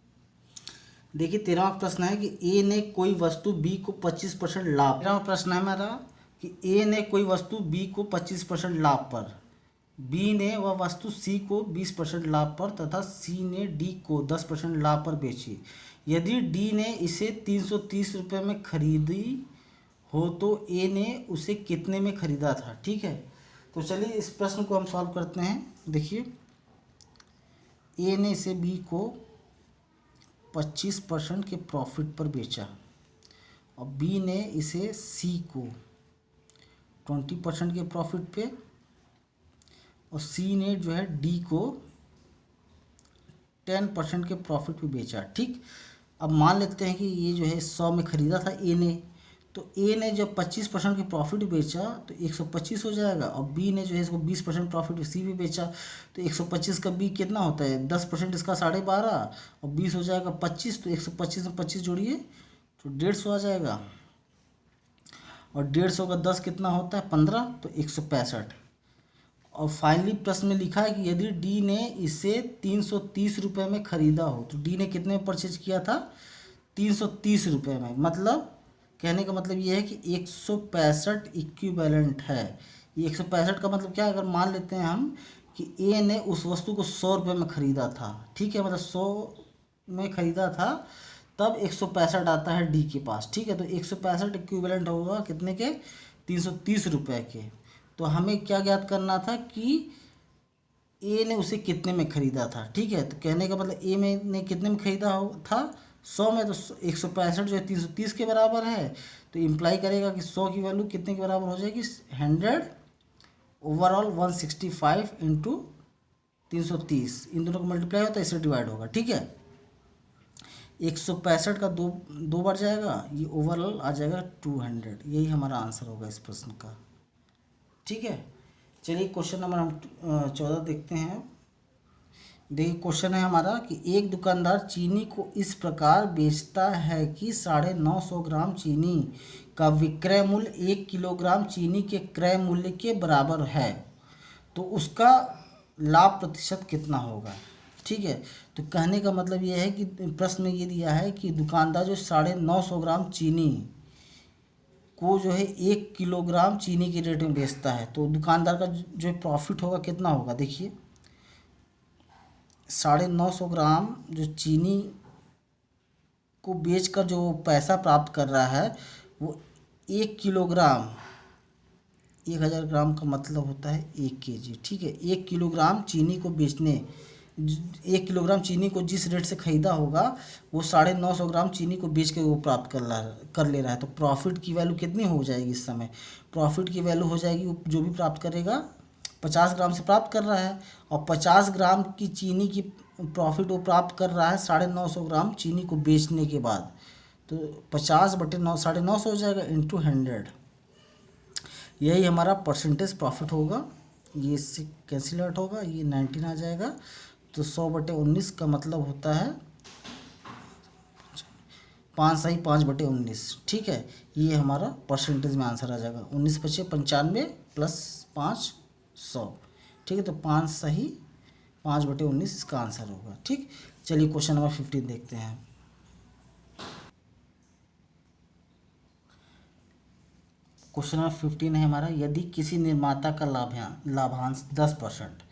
देखिए 13वां प्रश्न है कि ए ने कोई वस्तु बी को 25% लाभ, 13वां प्रश्न है हमारा कि ए ने कोई वस्तु बी को 25% लाभ पर, बी ने वह वस्तु सी को 20% लाभ पर तथा सी ने डी को 10% लाभ पर बेची। यदि डी ने इसे 330 रुपये में खरीदी हो, तो ए ने उसे कितने में खरीदा था। ठीक है, तो चलिए इस प्रश्न को हम सॉल्व करते हैं। देखिए ए ने इसे बी को 25% के प्रॉफिट पर बेचा, और बी ने इसे सी को 20% के प्रॉफिट पे, और सी ने जो है डी को 10% के प्रॉफिट पे बेचा। ठीक, अब मान लेते हैं कि ये जो है 100 में ख़रीदा था ए ने, तो ए ने जब 25% की प्रॉफिट बेचा तो 125 हो जाएगा, और बी ने जो है इसको 20% प्रॉफिट सी भी बेचा, तो 125 का बी कितना होता है, 10% इसका 12.5 और 20 हो जाएगा 25, तो 125 में 25 जोड़िए तो 150 आ जाएगा, और 150 का 10 कितना होता है 15, तो 165। और फाइनली प्रश्न में लिखा है कि यदि डी ने इसे 330 रुपये में ख़रीदा हो, तो डी ने कितने में परचेज किया था, 330 रुपये में। मतलब कहने का मतलब ये है कि 165 इक्विवेलेंट है। ये 165 का मतलब क्या है, अगर मान लेते हैं हम कि ए ने उस वस्तु को 100 रुपये में ख़रीदा था, ठीक है, मतलब 100 में ख़रीदा था, तब 165 आता है डी के पास। ठीक है, तो 165 इक्विवेलेंट होगा कितने के, 330 रुपये के। तो हमें क्या ज्ञात करना था कि ए ने उसे कितने में ख़रीदा था। ठीक है, तो कहने का मतलब ए में ने कितने में ख़रीदा था 100 में, तो 165 जो है 330 के बराबर है, तो इम्प्लाई करेगा कि 100 की वैल्यू कितने के बराबर हो जाएगी, 100 ओवरऑल 165 इंटू 330, इन दोनों को मल्टीप्लाई होता है, इससे डिवाइड होगा। ठीक है, 165 का दो बार जाएगा, ये ओवरऑल आ जाएगा 200। यही हमारा आंसर होगा इस प्रश्न का। ठीक है, चलिए क्वेश्चन नंबर हम 14 देखते हैं। देखिए क्वेश्चन है हमारा कि एक दुकानदार चीनी को इस प्रकार बेचता है कि 950 ग्राम चीनी का विक्रय मूल्य 1 किलोग्राम चीनी के क्रय मूल्य के बराबर है, तो उसका लाभ प्रतिशत कितना होगा। ठीक है, तो कहने का मतलब ये है कि प्रश्न में ये दिया है कि दुकानदार जो 950 ग्राम चीनी को जो है 1 किलोग्राम चीनी के रेट में बेचता है, तो दुकानदार का जो प्रॉफिट होगा कितना होगा। देखिए 950 ग्राम जो चीनी को बेचकर जो पैसा प्राप्त कर रहा है, वो 1 किलोग्राम, 1000 ग्राम का मतलब होता है 1 केजी। ठीक है, 1 किलोग्राम चीनी को बेचने, 1 किलोग्राम चीनी को जिस रेट से ख़रीदा होगा, वो 950 ग्राम चीनी को बेच के वो प्राप्त कर ले रहा है। तो प्रॉफिट की वैल्यू कितनी हो जाएगी इस समय, प्रॉफिट की वैल्यू हो जाएगी, जो भी प्राप्त करेगा 50 ग्राम से प्राप्त कर रहा है, और 50 ग्राम की चीनी की प्रॉफिट वो प्राप्त कर रहा है 950 ग्राम चीनी को बेचने के बाद, तो 50/9 950 हो जाएगा इंटू 100, यही हमारा परसेंटेज प्रॉफिट होगा। ये इससे कैंसिल आउट होगा, ये 19 आ जाएगा, तो 100/19 का मतलब होता है 5 सही 5/19। ठीक है, ये हमारा परसेंटेज में आंसर आ जाएगा, 19 बचे 95 प्लस 5 100। ठीक है, तो 5 सही 5/19 इसका आंसर होगा। ठीक, चलिए क्वेश्चन नंबर 15 देखते हैं। क्वेश्चन नंबर 15 है हमारा, यदि किसी निर्माता का लाभांश 10%,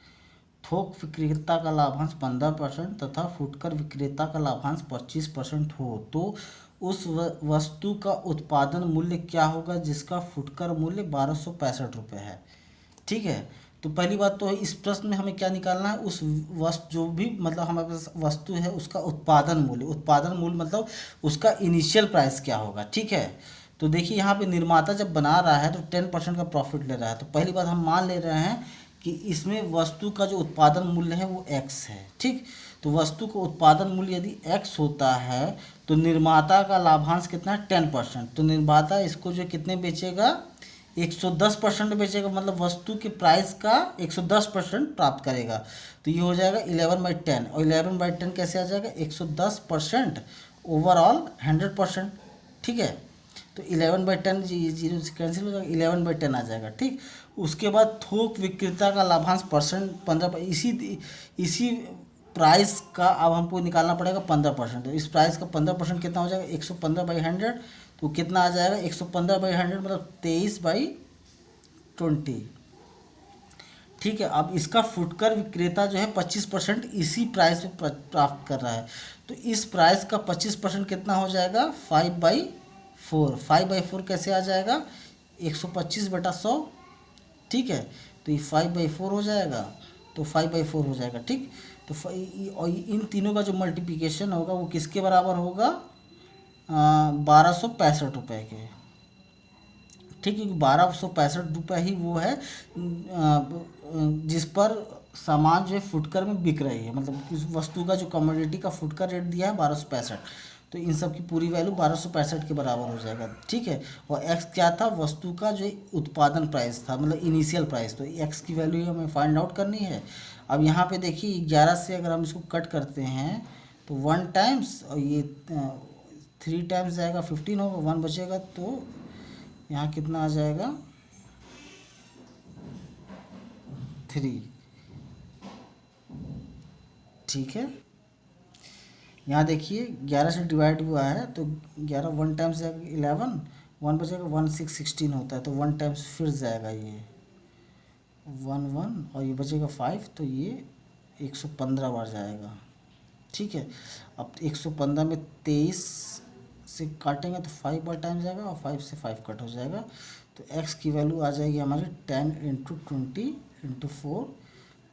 थोक विक्रेता का लाभांश 15% तथा फुटकर विक्रेता का लाभांश 25% हो, तो उस वस्तु का उत्पादन मूल्य क्या होगा जिसका फुटकर मूल्य 1265 रुपये है। ठीक है, तो पहली बात तो इस प्रश्न में हमें क्या निकालना है, उस वस्तु जो भी मतलब हमारे पास वस्तु है उसका उत्पादन मूल्य मतलब उसका इनिशियल प्राइस क्या होगा। ठीक है, तो देखिए यहाँ पे निर्माता जब बना रहा है तो 10% का प्रॉफिट ले रहा है, तो पहली बात हम मान ले रहे हैं कि इसमें वस्तु का जो उत्पादन मूल्य है वो x है। ठीक, तो वस्तु का उत्पादन मूल्य यदि x होता है तो निर्माता का लाभांश कितना है 10%, तो निर्माता इसको जो कितने बेचेगा 110% बेचेगा, मतलब वस्तु के प्राइस का 110% प्राप्त करेगा, तो ये हो जाएगा 11/10, और 11/10 कैसे आ जाएगा 110% ओवरऑल 100%। ठीक है, तो 11/10 जीरो से कैंसिल हो जाएगा, 11/10 आ जाएगा। ठीक, उसके बाद थोक विक्रेता का लाभांश परसेंट 15, इसी प्राइस का अब हमको निकालना पड़ेगा 15%, तो इस प्राइस का 15% कितना हो जाएगा 115/100, तो कितना आ जाएगा 115/100 मतलब 23/20। ठीक है, अब इसका फुटकर विक्रेता जो है 25% इसी प्राइस पे प्राप्त कर रहा है, तो इस प्राइस का 25% कितना हो जाएगा 5/4। 5/4 कैसे आ जाएगा 125/100। ठीक है, तो ये 5/4 हो जाएगा, तो 5/4 हो जाएगा। ठीक, तो और इन तीनों का जो मल्टीप्लिकेशन होगा वो किसके बराबर होगा 1265 रुपये के। ठीक, क्योंकि 1265 रुपये ही वो है जिस पर सामान जो है फुटकर में बिक रही है, मतलब उस वस्तु का जो कमोडिटी का फुटकर रेट दिया है 1265, तो इन सब की पूरी वैल्यू 1265 के बराबर हो जाएगा, ठीक है। और एक्स क्या था, वस्तु का जो उत्पादन प्राइस था, मतलब इनिशियल प्राइस, तो एक्स की वैल्यू हमें फाइंड आउट करनी है। अब यहाँ पे देखिए 11 से अगर हम इसको कट करते हैं तो 1 टाइम्स, और ये 3 टाइम्स जाएगा 15 होगा, 1 बचेगा, तो यहाँ कितना आ जाएगा 3, ठीक है। यहाँ देखिए 11 से डिवाइड हुआ है तो 11 1 टाइम्स जाएगा 11, 1 बचेगा 1 6 16 होता है, तो 1 टाइम्स फिर जाएगा ये 1 1, और ये बचेगा 5, तो ये 115 बार जाएगा, ठीक है। अब 115 में 23 से काटेंगे तो 5 बार टाइम जाएगा, और 5 से 5 कट हो जाएगा, तो x की वैल्यू आ जाएगी हमारी 10 × 20 × 4,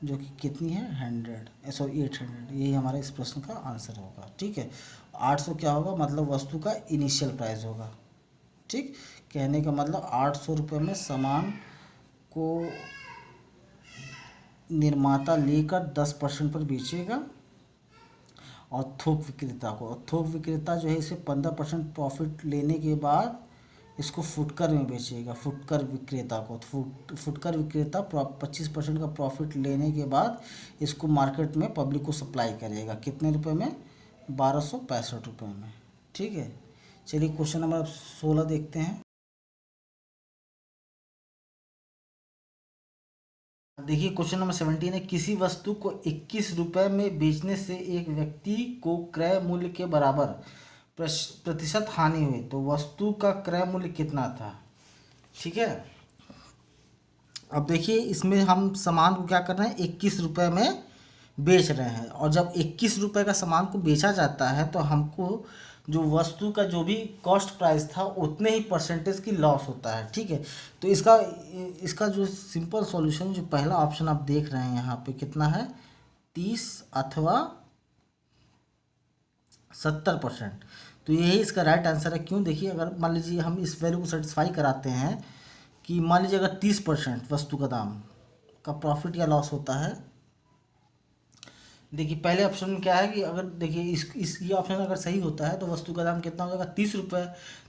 जो कि कितनी है 100, सॉरी 800। यही हमारा इस प्रश्न का आंसर होगा, ठीक है। 800 क्या होगा, मतलब वस्तु का इनिशियल प्राइस होगा, ठीक। कहने का मतलब 800 रुपये में सामान को निर्माता लेकर 10% पर बेचेगा, और थोक विक्रेता को, और थोक विक्रेता जो है इसे 15% प्रॉफिट लेने के बाद इसको फुटकर में बेचेगा, फुटकर विक्रेता को। फुटकर विक्रेता 25% का प्रॉफिट लेने के बाद इसको मार्केट में पब्लिक को सप्लाई करेगा, कितने रुपए में, 1265 रुपये में, ठीक है। चलिए क्वेश्चन नंबर 16 देखते हैं। देखिए क्वेश्चन नंबर 17 है, किसी वस्तु को 21 रुपये में बेचने से एक व्यक्ति को क्रय मूल्य के बराबर प्रतिशत हानि हुई, तो वस्तु का क्रय मूल्य कितना था, ठीक है। अब देखिए इसमें हम सामान को क्या कर रहे हैं, 21 रुपये में बेच रहे हैं, और जब 21 रुपये का सामान को बेचा जाता है तो हमको जो वस्तु का जो भी कॉस्ट प्राइस था उतने ही परसेंटेज की लॉस होता है, ठीक है। तो इसका इसका जो सिंपल सॉल्यूशन, जो पहला ऑप्शन आप देख रहे हैं यहाँ पे कितना है, 30 अथवा 70%, तो यही इसका राइट आंसर है। क्यों, देखिए अगर मान लीजिए हम इस वैल्यू को सेटिस्फाई कराते हैं कि मान लीजिए अगर 30% वस्तु का दाम का प्रॉफिट या लॉस होता है, देखिए पहले ऑप्शन में क्या है कि अगर देखिए इस ये ऑप्शन अगर सही होता है तो वस्तु का दाम कितना हो जाएगा 30 रुपये,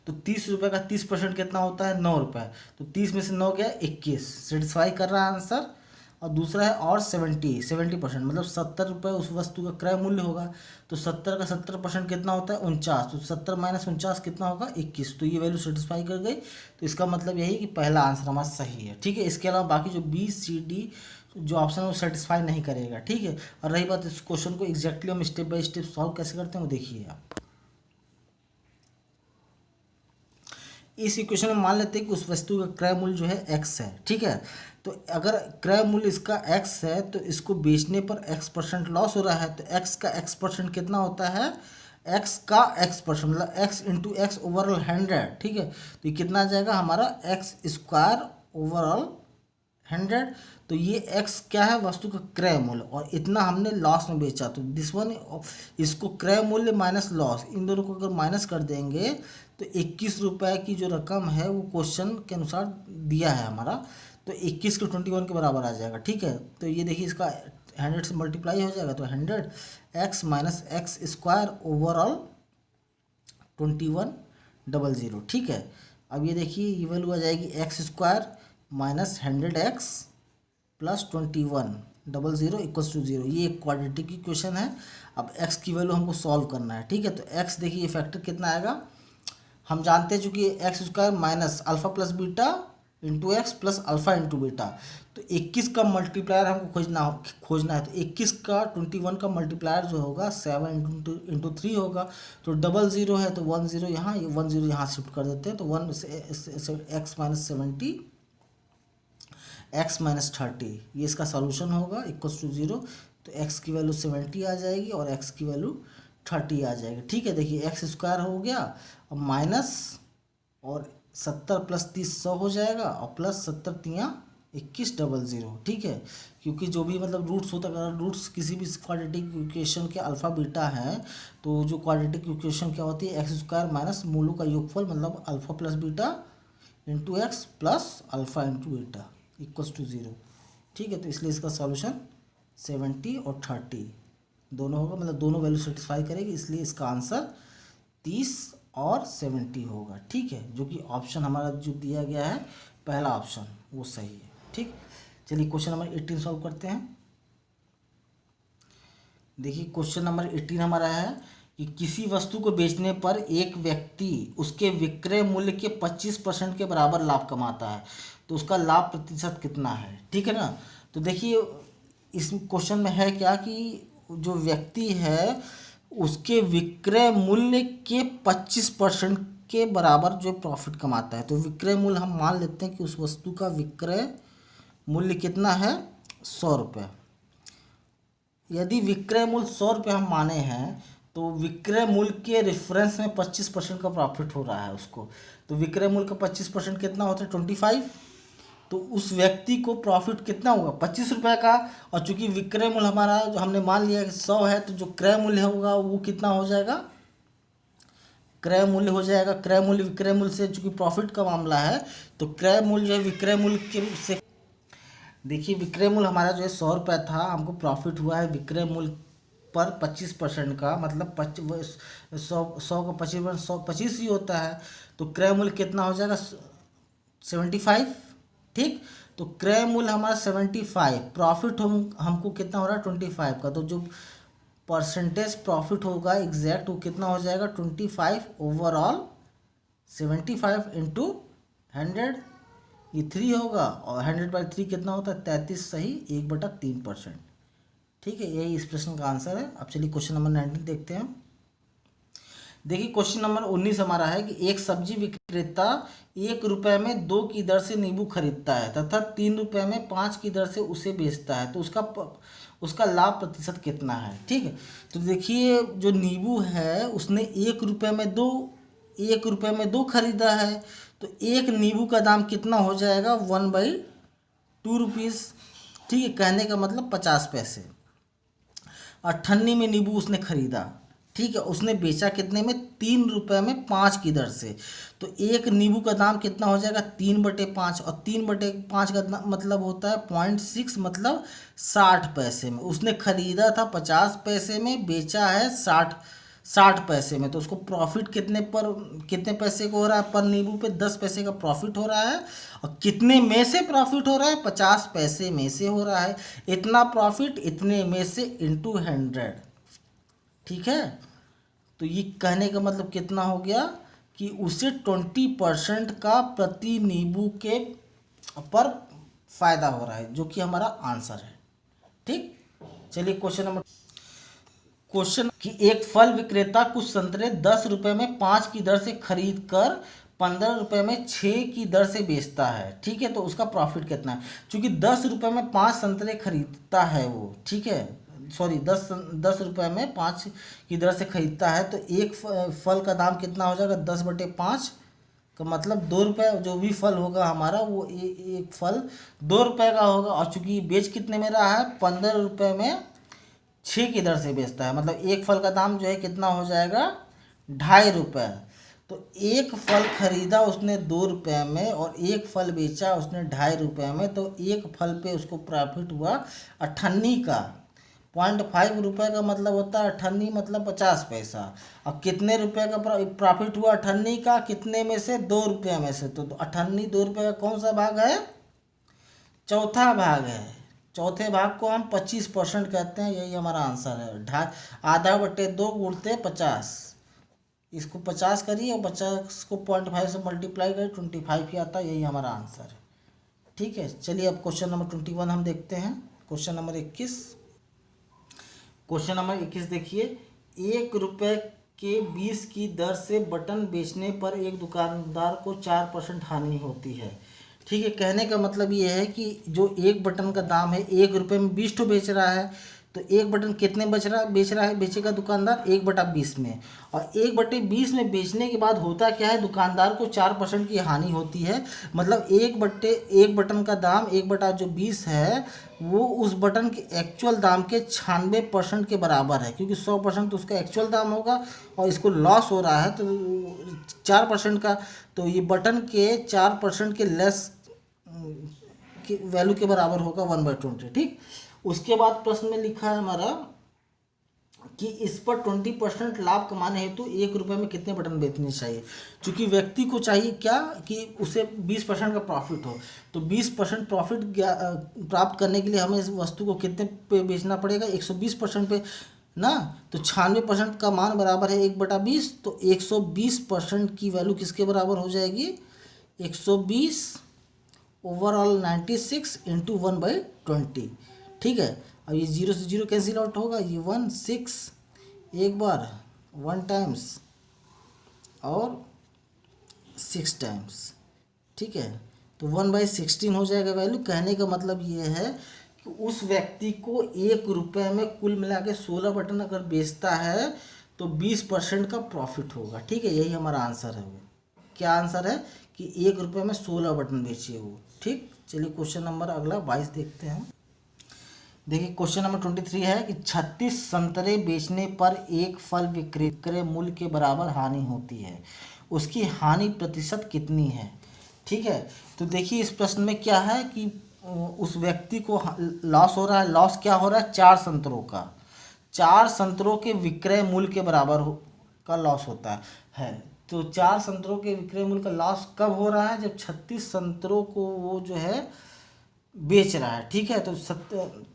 तो 30 रुपये का 30% कितना होता है 9 रुपये, तो 30 में से 9 गया 21, सेटिस्फाई कर रहा है आंसर। और दूसरा है और 70%, मतलब 70 रुपये उस वस्तु का क्रय मूल्य होगा, तो 70 का 70% कितना होता है 49, तो 70 माइनस 49 कितना होगा 21, तो ये वैल्यू सेटिस्फाई कर गई। तो इसका मतलब यही कि पहला आंसर हमारा सही है, ठीक है। इसके अलावा बाकी जो बी सी डी जो ऑप्शन है वो सेटिस्फाई नहीं करेगा, ठीक है। और रही बात इस क्वेश्चन को एग्जैक्टली हम स्टेप बाय स्टेप सॉल्व कैसे करते हैं वो देखिए आप। इस इक्वेशन में मान लेते हैं कि उस वस्तु का क्रय मूल्य जो है x है, ठीक है। तो अगर क्रय मूल्य इसका x है तो इसको बेचने पर x% लॉस हो रहा है, तो x का x% कितना होता है, x का x%, मतलब x इंटू एक्स ओवरऑल 100, ठीक है। तो ये कितना आ जाएगा हमारा x² ओवरऑल 100, तो ये x क्या है, वस्तु का क्रय मूल्य, और इतना हमने लॉस में बेचा, तो दिस वन, इसको क्रय मूल्य माइनस लॉस, इन दोनों को अगर माइनस कर देंगे तो 21 रुपये की जो रकम है वो क्वेश्चन के अनुसार दिया है हमारा, तो 21 के 21 के बराबर आ जाएगा, ठीक है। तो ये देखिए इसका 100 से मल्टीप्लाई हो जाएगा, तो 100 x माइनस x² ओवरऑल 2100, ठीक है। अब ये देखिए ये वैल्यू आ जाएगी x² minus 100x plus 2100 equals to 0, ये एक क्वाड्रेटिक की क्वेश्चन है। अब x की वैल्यू हमको सॉल्व करना है, ठीक है। तो x देखिए फैक्टर कितना आएगा, हम जानते हैं चूँकि x² minus alpha plus beta into x plus alpha into beta, तो 21 का मल्टीप्लायर हमको खोजना है, तो 21 का 21 का मल्टीप्लायर जो होगा 7 इंटू 3 होगा, तो 00 है तो 10 यहाँ, ये 10 यहाँ शिफ्ट कर देते हैं, तो 1 से x माइनस 70 x माइनस 30, ये इसका सॉल्यूशन होगा इक्वल्स टू 0, तो x की वैल्यू 70 आ जाएगी और x की वैल्यू 30 आ जाएगी, ठीक है। देखिए x² हो गया, अब माइनस और 70 प्लस 30 100 हो जाएगा, और प्लस 70 तियाँ 2100, ठीक है। क्योंकि जो भी मतलब रूट्स होता है, अगर रूट्स किसी भी क्वाड्रेटिक इक्वेशन के अल्फ़ा बीटा हैं, तो जो क्वाड्रेटिक इक्वेशन क्या होती है, x² माइनस मूलों का योगफल, मतलब alpha plus beta into x plus alpha into beta equals to 0, ठीक है। तो इसलिए इसका सॉल्यूशन 70 और 30 दोनों होगा, मतलब दोनों वैल्यू सेटिस्फाई करेगी, इसलिए इसका आंसर 30 और 70 होगा। ठीक है, जो कि ऑप्शन हमारा जो दिया गया है पहला ऑप्शन वो सही है। ठीक, चलिए क्वेश्चन नंबर 18 सॉल्व करते हैं। देखिए क्वेश्चन नंबर 18 हमारा है कि किसी वस्तु को बेचने पर एक व्यक्ति उसके विक्रय मूल्य के 25% के बराबर लाभ कमाता है, तो उसका लाभ प्रतिशत कितना है। ठीक है ना, तो देखिए इस क्वेश्चन में है क्या कि जो व्यक्ति है उसके विक्रय मूल्य के 25% के बराबर जो प्रॉफिट कमाता है। तो विक्रय मूल्य हम मान लेते हैं कि उस वस्तु का विक्रय मूल्य कितना है, 100 रुपये। यदि विक्रय मूल्य 100 रुपये हम माने हैं तो विक्रय मूल्य के रेफरेंस में 25% का प्रॉफिट हो रहा है उसको, तो विक्रय मूल्य का 25% कितना होता है, 25। तो उस व्यक्ति को प्रॉफिट कितना होगा, 25 रुपये का। और चूंकि विक्रय मूल्य हमारा जो हमने मान लिया कि 100 है, तो जो क्रय मूल्य होगा वो कितना हो जाएगा, क्रय मूल्य हो जाएगा। क्रय मूल्य विक्रय मूल्य से, चूंकि प्रॉफिट का मामला है तो क्रय मूल्य जो है विक्रय मूल्य के से, देखिए विक्रय मूल्य हमारा जो है 100 रुपये था, हमको प्रॉफिट हुआ है विक्रय मूल्य पर 25% का, मतलब 100 का 25 ही होता है, तो क्रय मूल्य कितना हो जाएगा, 75। ठीक, तो क्रय मूल्य हमारा 75, प्रॉफिट हमको कितना हो रहा है 25 का, तो जो परसेंटेज प्रॉफिट होगा एग्जैक्ट वो कितना हो जाएगा 25 ओवरऑल 75 इंटू 100, ये 3 होगा, और 100/3 कितना होता है 33, सही 1/3%। ठीक है, यही इस प्रश्न का आंसर है। अब चलिए क्वेश्चन नंबर 19 देखते हैं। देखिए क्वेश्चन नंबर 19 हमारा है कि एक सब्जी विक्रेता 1 रुपये में 2 की दर से नींबू खरीदता है तथा 3 रुपये में 5 की दर से उसे बेचता है, तो उसका लाभ प्रतिशत कितना है। ठीक है, तो देखिए जो नींबू है उसने 1 रुपये में दो खरीदा है, तो एक नींबू का दाम कितना हो जाएगा, 1/2 रुपीज़। ठीक है, कहने का मतलब 50 पैसे। 98 में नींबू उसने खरीदा, ठीक है, उसने बेचा कितने में, 3 रुपये में 5 की दर से, तो एक नींबू का दाम कितना हो जाएगा 3/5, और 3/5 का मतलब होता है 0.6, मतलब 60 पैसे में। उसने खरीदा था 50 पैसे में, बेचा है 60 पैसे में, तो उसको प्रॉफिट कितने पैसे को हो रहा है पर नींबू पे, 10 पैसे का प्रॉफिट हो रहा है। और कितने में से प्रॉफिट हो रहा है, 50 पैसे में से हो रहा है। इतना प्रॉफिट इतने में से इंटू 100। ठीक है, तो ये कहने का मतलब कितना हो गया कि उसे 20% का प्रति नींबू के पर फायदा हो रहा है, जो कि हमारा आंसर है। ठीक, चलिए क्वेश्चन कि एक फल विक्रेता कुछ संतरे 10 रुपये में 5 की दर से खरीद कर 15 रुपये में 6 की दर से बेचता है। ठीक है, तो उसका प्रॉफिट कितना है। चूंकि 10 रुपये में 5 संतरे खरीदता है वो, ठीक है, सॉरी 10 रुपये में 5 की दर से खरीदता है, तो एक फल का दाम कितना हो जाएगा, 10/5 का मतलब 2 रुपये। जो भी फल होगा हमारा वो एक फल 2 रुपये का होगा, और चूंकि बेच कितने में रहा है, 15 रुपये में 6 की दर से बेचता है, मतलब एक फल का दाम जो है कितना हो जाएगा, 2.5 रुपये। तो एक फल खरीदा उसने 2 रुपये में और एक फल बेचा उसने 2.5 रुपये में, तो एक फल पे उसको प्रॉफिट हुआ 98 का। 0.5 रुपये का मतलब होता है 98, मतलब 50 पैसा। अब कितने रुपए का प्रॉफिट हुआ 98 का, कितने में से, 2 रुपये में से, तो 98 2 रुपये का कौन सा भाग है, चौथा भाग है। चौथे भाग को हम 25% कहते हैं, यही हमारा आंसर है। आधा बटे 2 गुणते 50, इसको 50 करिए और 50 को 0.5 से मल्टीप्लाई करिए, 25 ही आता है, यही हमारा आंसर है। ठीक है, चलिए अब क्वेश्चन नंबर 21 हम देखते हैं। क्वेश्चन नंबर 21 देखिए, 1 रुपये के 20 की दर से बटन बेचने पर एक दुकानदार को 4% हानि होती है। ठीक है, कहने का मतलब ये है कि जो एक बटन का दाम है 1 रुपये में 20 ठो बेच रहा है, तो एक बटन कितने बेचेगा दुकानदार, 1/20 में। और 1/20 में बेचने के बाद होता क्या है, दुकानदार को 4% की हानि होती है। मतलब एक बटन का दाम 1/20 है, वो उस बटन के एक्चुअल दाम के 96% के बराबर है, क्योंकि 100% तो उसका एक्चुअल दाम होगा और इसको लॉस हो रहा है तो 4% का, तो ये बटन के 4% के लेस वैल्यू के बराबर होगा 1/20। ठीक, उसके बाद प्रश्न में लिखा है हमारा कि इस पर 20% लाभ कमाने हेतु 1 रुपये में कितने बटन बेचने चाहिए। क्योंकि व्यक्ति को चाहिए क्या कि उसे 20% का प्रॉफिट हो, तो 20% प्रॉफिट प्राप्त करने के लिए हमें इस वस्तु को कितने पे बेचना पड़ेगा, 120% पे ना। तो 96% का मान बराबर है 1/20, तो 120% की वैल्यू किसके बराबर हो जाएगी, 120 ओवरऑल 96 इंटू 1/20। ठीक है, अब ये 0 से 0 कैंसिल आउट होगा, ये 1 6 एक बार 1 टाइम्स और 6 टाइम्स। ठीक है, तो 1/16 हो जाएगा वैल्यू। कहने का मतलब ये है कि उस व्यक्ति को 1 रुपये में कुल मिला के 16 बटन अगर बेचता है तो 20% का प्रॉफिट होगा। ठीक है, यही हमारा आंसर है। वो क्या आंसर है कि 1 रुपये में 16 बटन बेचिए वो। ठीक, चलिए क्वेश्चन नंबर अगला 22 देखते हैं। देखिए क्वेश्चन नंबर 23 है कि 36 संतरे बेचने पर एक फल विक्रय मूल्य के बराबर हानि होती है, उसकी हानि प्रतिशत कितनी है। ठीक है, तो देखिए इस प्रश्न में क्या है कि उस व्यक्ति को लॉस हो रहा है। लॉस क्या हो रहा है, 4 संतरों का, 4 संतरों के विक्रय मूल्य के बराबर का लॉस होता है। तो 4 संतरों के विक्रय मूल्य का लॉस कब हो रहा है, जब 36 संतरों को वो जो है बेच रहा है। ठीक है, तो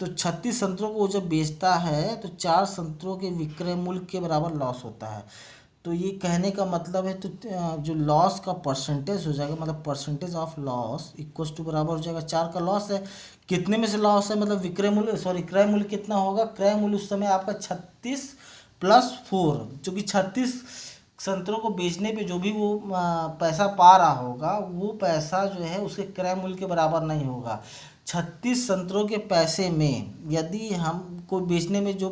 36 संतरों को वो जब बेचता है तो 4 संतरों के विक्रय मूल्य के बराबर लॉस होता है। तो ये कहने का मतलब है, तो जो लॉस का परसेंटेज हो जाएगा, मतलब percentage of loss equals to बराबर हो जाएगा 4 का लॉस है। कितने में से लॉस है, मतलब विक्रय मूल्य क्रय मूल्य कितना होगा, क्रय मूल्य उस समय आपका 36 + 4, क्योंकि 36 संतरों को बेचने पे जो भी वो पैसा पा रहा होगा वो पैसा जो है उसके क्रय मूल्य के बराबर नहीं होगा। 36 संतरों के पैसे में यदि हमको बेचने में जो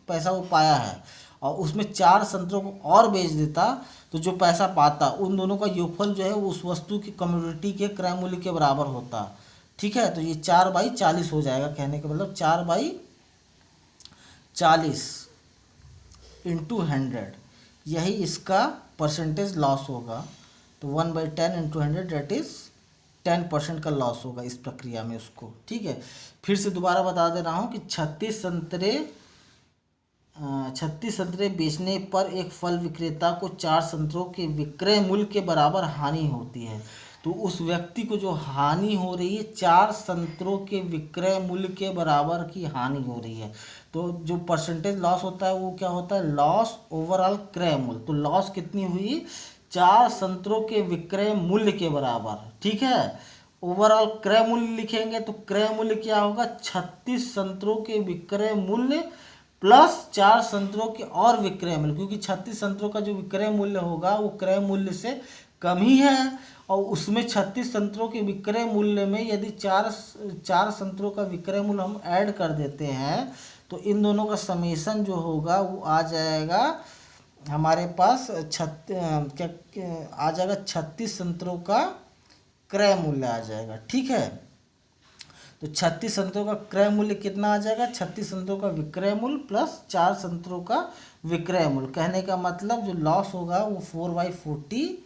पैसा वो पाया है और उसमें 4 संतरों को और बेच देता तो जो पैसा पाता उन दोनों का योगफल जो है उस वस्तु की कम्योडिटी के क्रय मूल्य के बराबर होता। ठीक है, तो ये 4/40 हो जाएगा। कहने का मतलब 4/40 इंटू 100, यही इसका परसेंटेज लॉस होगा। तो 1/10 इंटू 100 डेट इज़ 10% का लॉस होगा इस प्रक्रिया में उसको। ठीक है, फिर से दोबारा बता दे रहा हूँ कि 36 संतरे बेचने पर एक फल विक्रेता को 4 संतरों के विक्रय मूल्य के बराबर हानि होती है। तो उस व्यक्ति को जो हानि हो रही है 4 संतरों के विक्रय मूल्य के बराबर की हानि हो रही है। तो जो परसेंटेज लॉस होता है वो क्या होता है, लॉस ओवरऑल क्रय मूल्य। तो लॉस कितनी हुई, 4 संतरों के विक्रय मूल्य के बराबर। ठीक है, ओवरऑल क्रय मूल्य लिखेंगे तो क्रय मूल्य क्या होगा, 36 संतरों के विक्रय मूल्य प्लस 4 संतरों के और विक्रय मूल्य, क्योंकि 36 संतरों का जो विक्रय मूल्य होगा वो क्रय मूल्य से कम ही है। और उसमें 36 संतरों के विक्रय मूल्य में यदि 4 संतरों का विक्रय मूल्य हम ऐड कर देते हैं तो इन दोनों का समेसन जो होगा वो आ जाएगा हमारे पास आ जाएगा 36 संतरों का क्रय मूल्य आ जाएगा। ठीक है, तो 36 संतरों का क्रय मूल्य कितना आ जाएगा, 36 संतरों का विक्रय मूल्य प्लस 4 संतरों का विक्रय मूल्य। कहने का मतलब जो लॉस होगा वो 4/40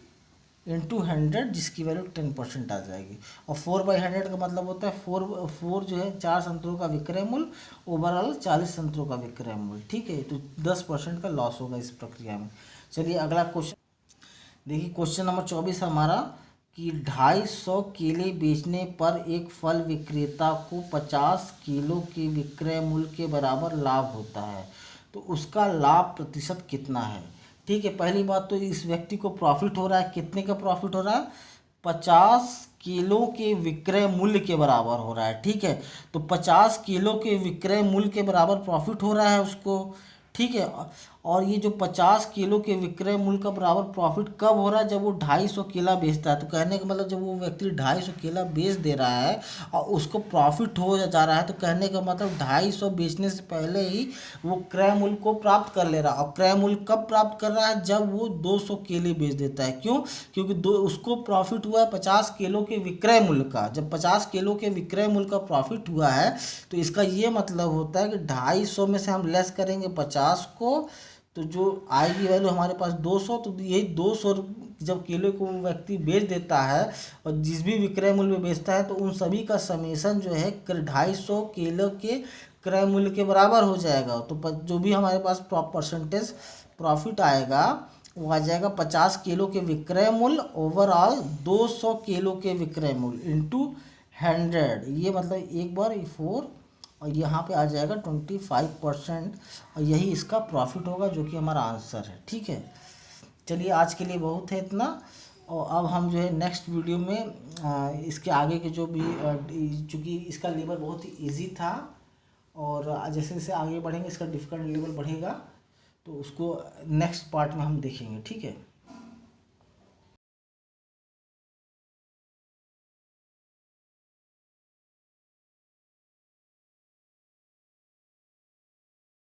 इंटू 100, जिसकी वैल्यू 10% आ जाएगी। और 4/100 का मतलब होता है 4 जो है 4 संतरों का विक्रय मूल्य ओवरऑल 40 संतरों का विक्रय मूल्य। ठीक है, तो 10% का लॉस होगा इस प्रक्रिया में। चलिए अगला क्वेश्चन देखिए, क्वेश्चन नंबर 24 हमारा कि 250 केले बेचने पर एक फल विक्रेता को 50 किलो के विक्रय मूल्य के बराबर लाभ होता है, तो उसका लाभ प्रतिशत कितना है। ठीक है, पहली बात तो इस व्यक्ति को प्रॉफिट हो रहा है, कितने का प्रॉफिट हो रहा है, 50 किलो के विक्रय मूल्य के बराबर हो रहा है। ठीक है, तो 50 किलो के विक्रय मूल्य के बराबर प्रॉफिट हो रहा है उसको। ठीक है, और ये जो 50 किलो के विक्रय मूल्य का बराबर प्रॉफिट कब हो रहा है, जब वो 250 केला बेचता है। तो कहने का मतलब जब वो व्यक्ति 250 केला बेच दे रहा है और उसको प्रॉफिट हो जा रहा है, तो कहने का मतलब 250 बेचने से पहले ही वो क्रय मूल्य को प्राप्त कर ले रहा है। और क्रय मूल्य कब प्राप्त कर रहा है, जब वो 200 केले बेच देता है। क्यों, क्योंकि उसको प्रॉफिट हुआ है 50 किलो के विक्रय मूल्य का। जब 50 किलो के विक्रय मूल्य का प्रॉफिट हुआ है तो इसका ये मतलब होता है कि 250 में से हम लेस करेंगे 50 को, तो जो आएगी वैल्यू हमारे पास 200, तो यही 200 जब केले को व्यक्ति बेच देता है और जिस भी विक्रय मूल्य में बेचता है तो उन सभी का समेसन जो है 250 केले के क्रय मूल्य के बराबर हो जाएगा। तो जो भी हमारे पास परसेंटेज प्रॉफिट आएगा वो आ जाएगा 50 किलो के विक्रय मूल्य ओवरऑल 200 किलो के विक्रय मूल्य इंटू 100। ये मतलब एक बार 4 और यहाँ पे आ जाएगा 25%, और यही इसका प्रॉफिट होगा जो कि हमारा आंसर है। ठीक है, चलिए आज के लिए बहुत है इतना, और अब हम जो है नेक्स्ट वीडियो में इसके आगे के जो भी चूँकि इसका लेवल बहुत ही ईजी था और जैसे जैसे आगे बढ़ेंगे इसका डिफ़िकल्ट लेवल बढ़ेगा, तो उसको नेक्स्ट पार्ट में हम देखेंगे। ठीक है।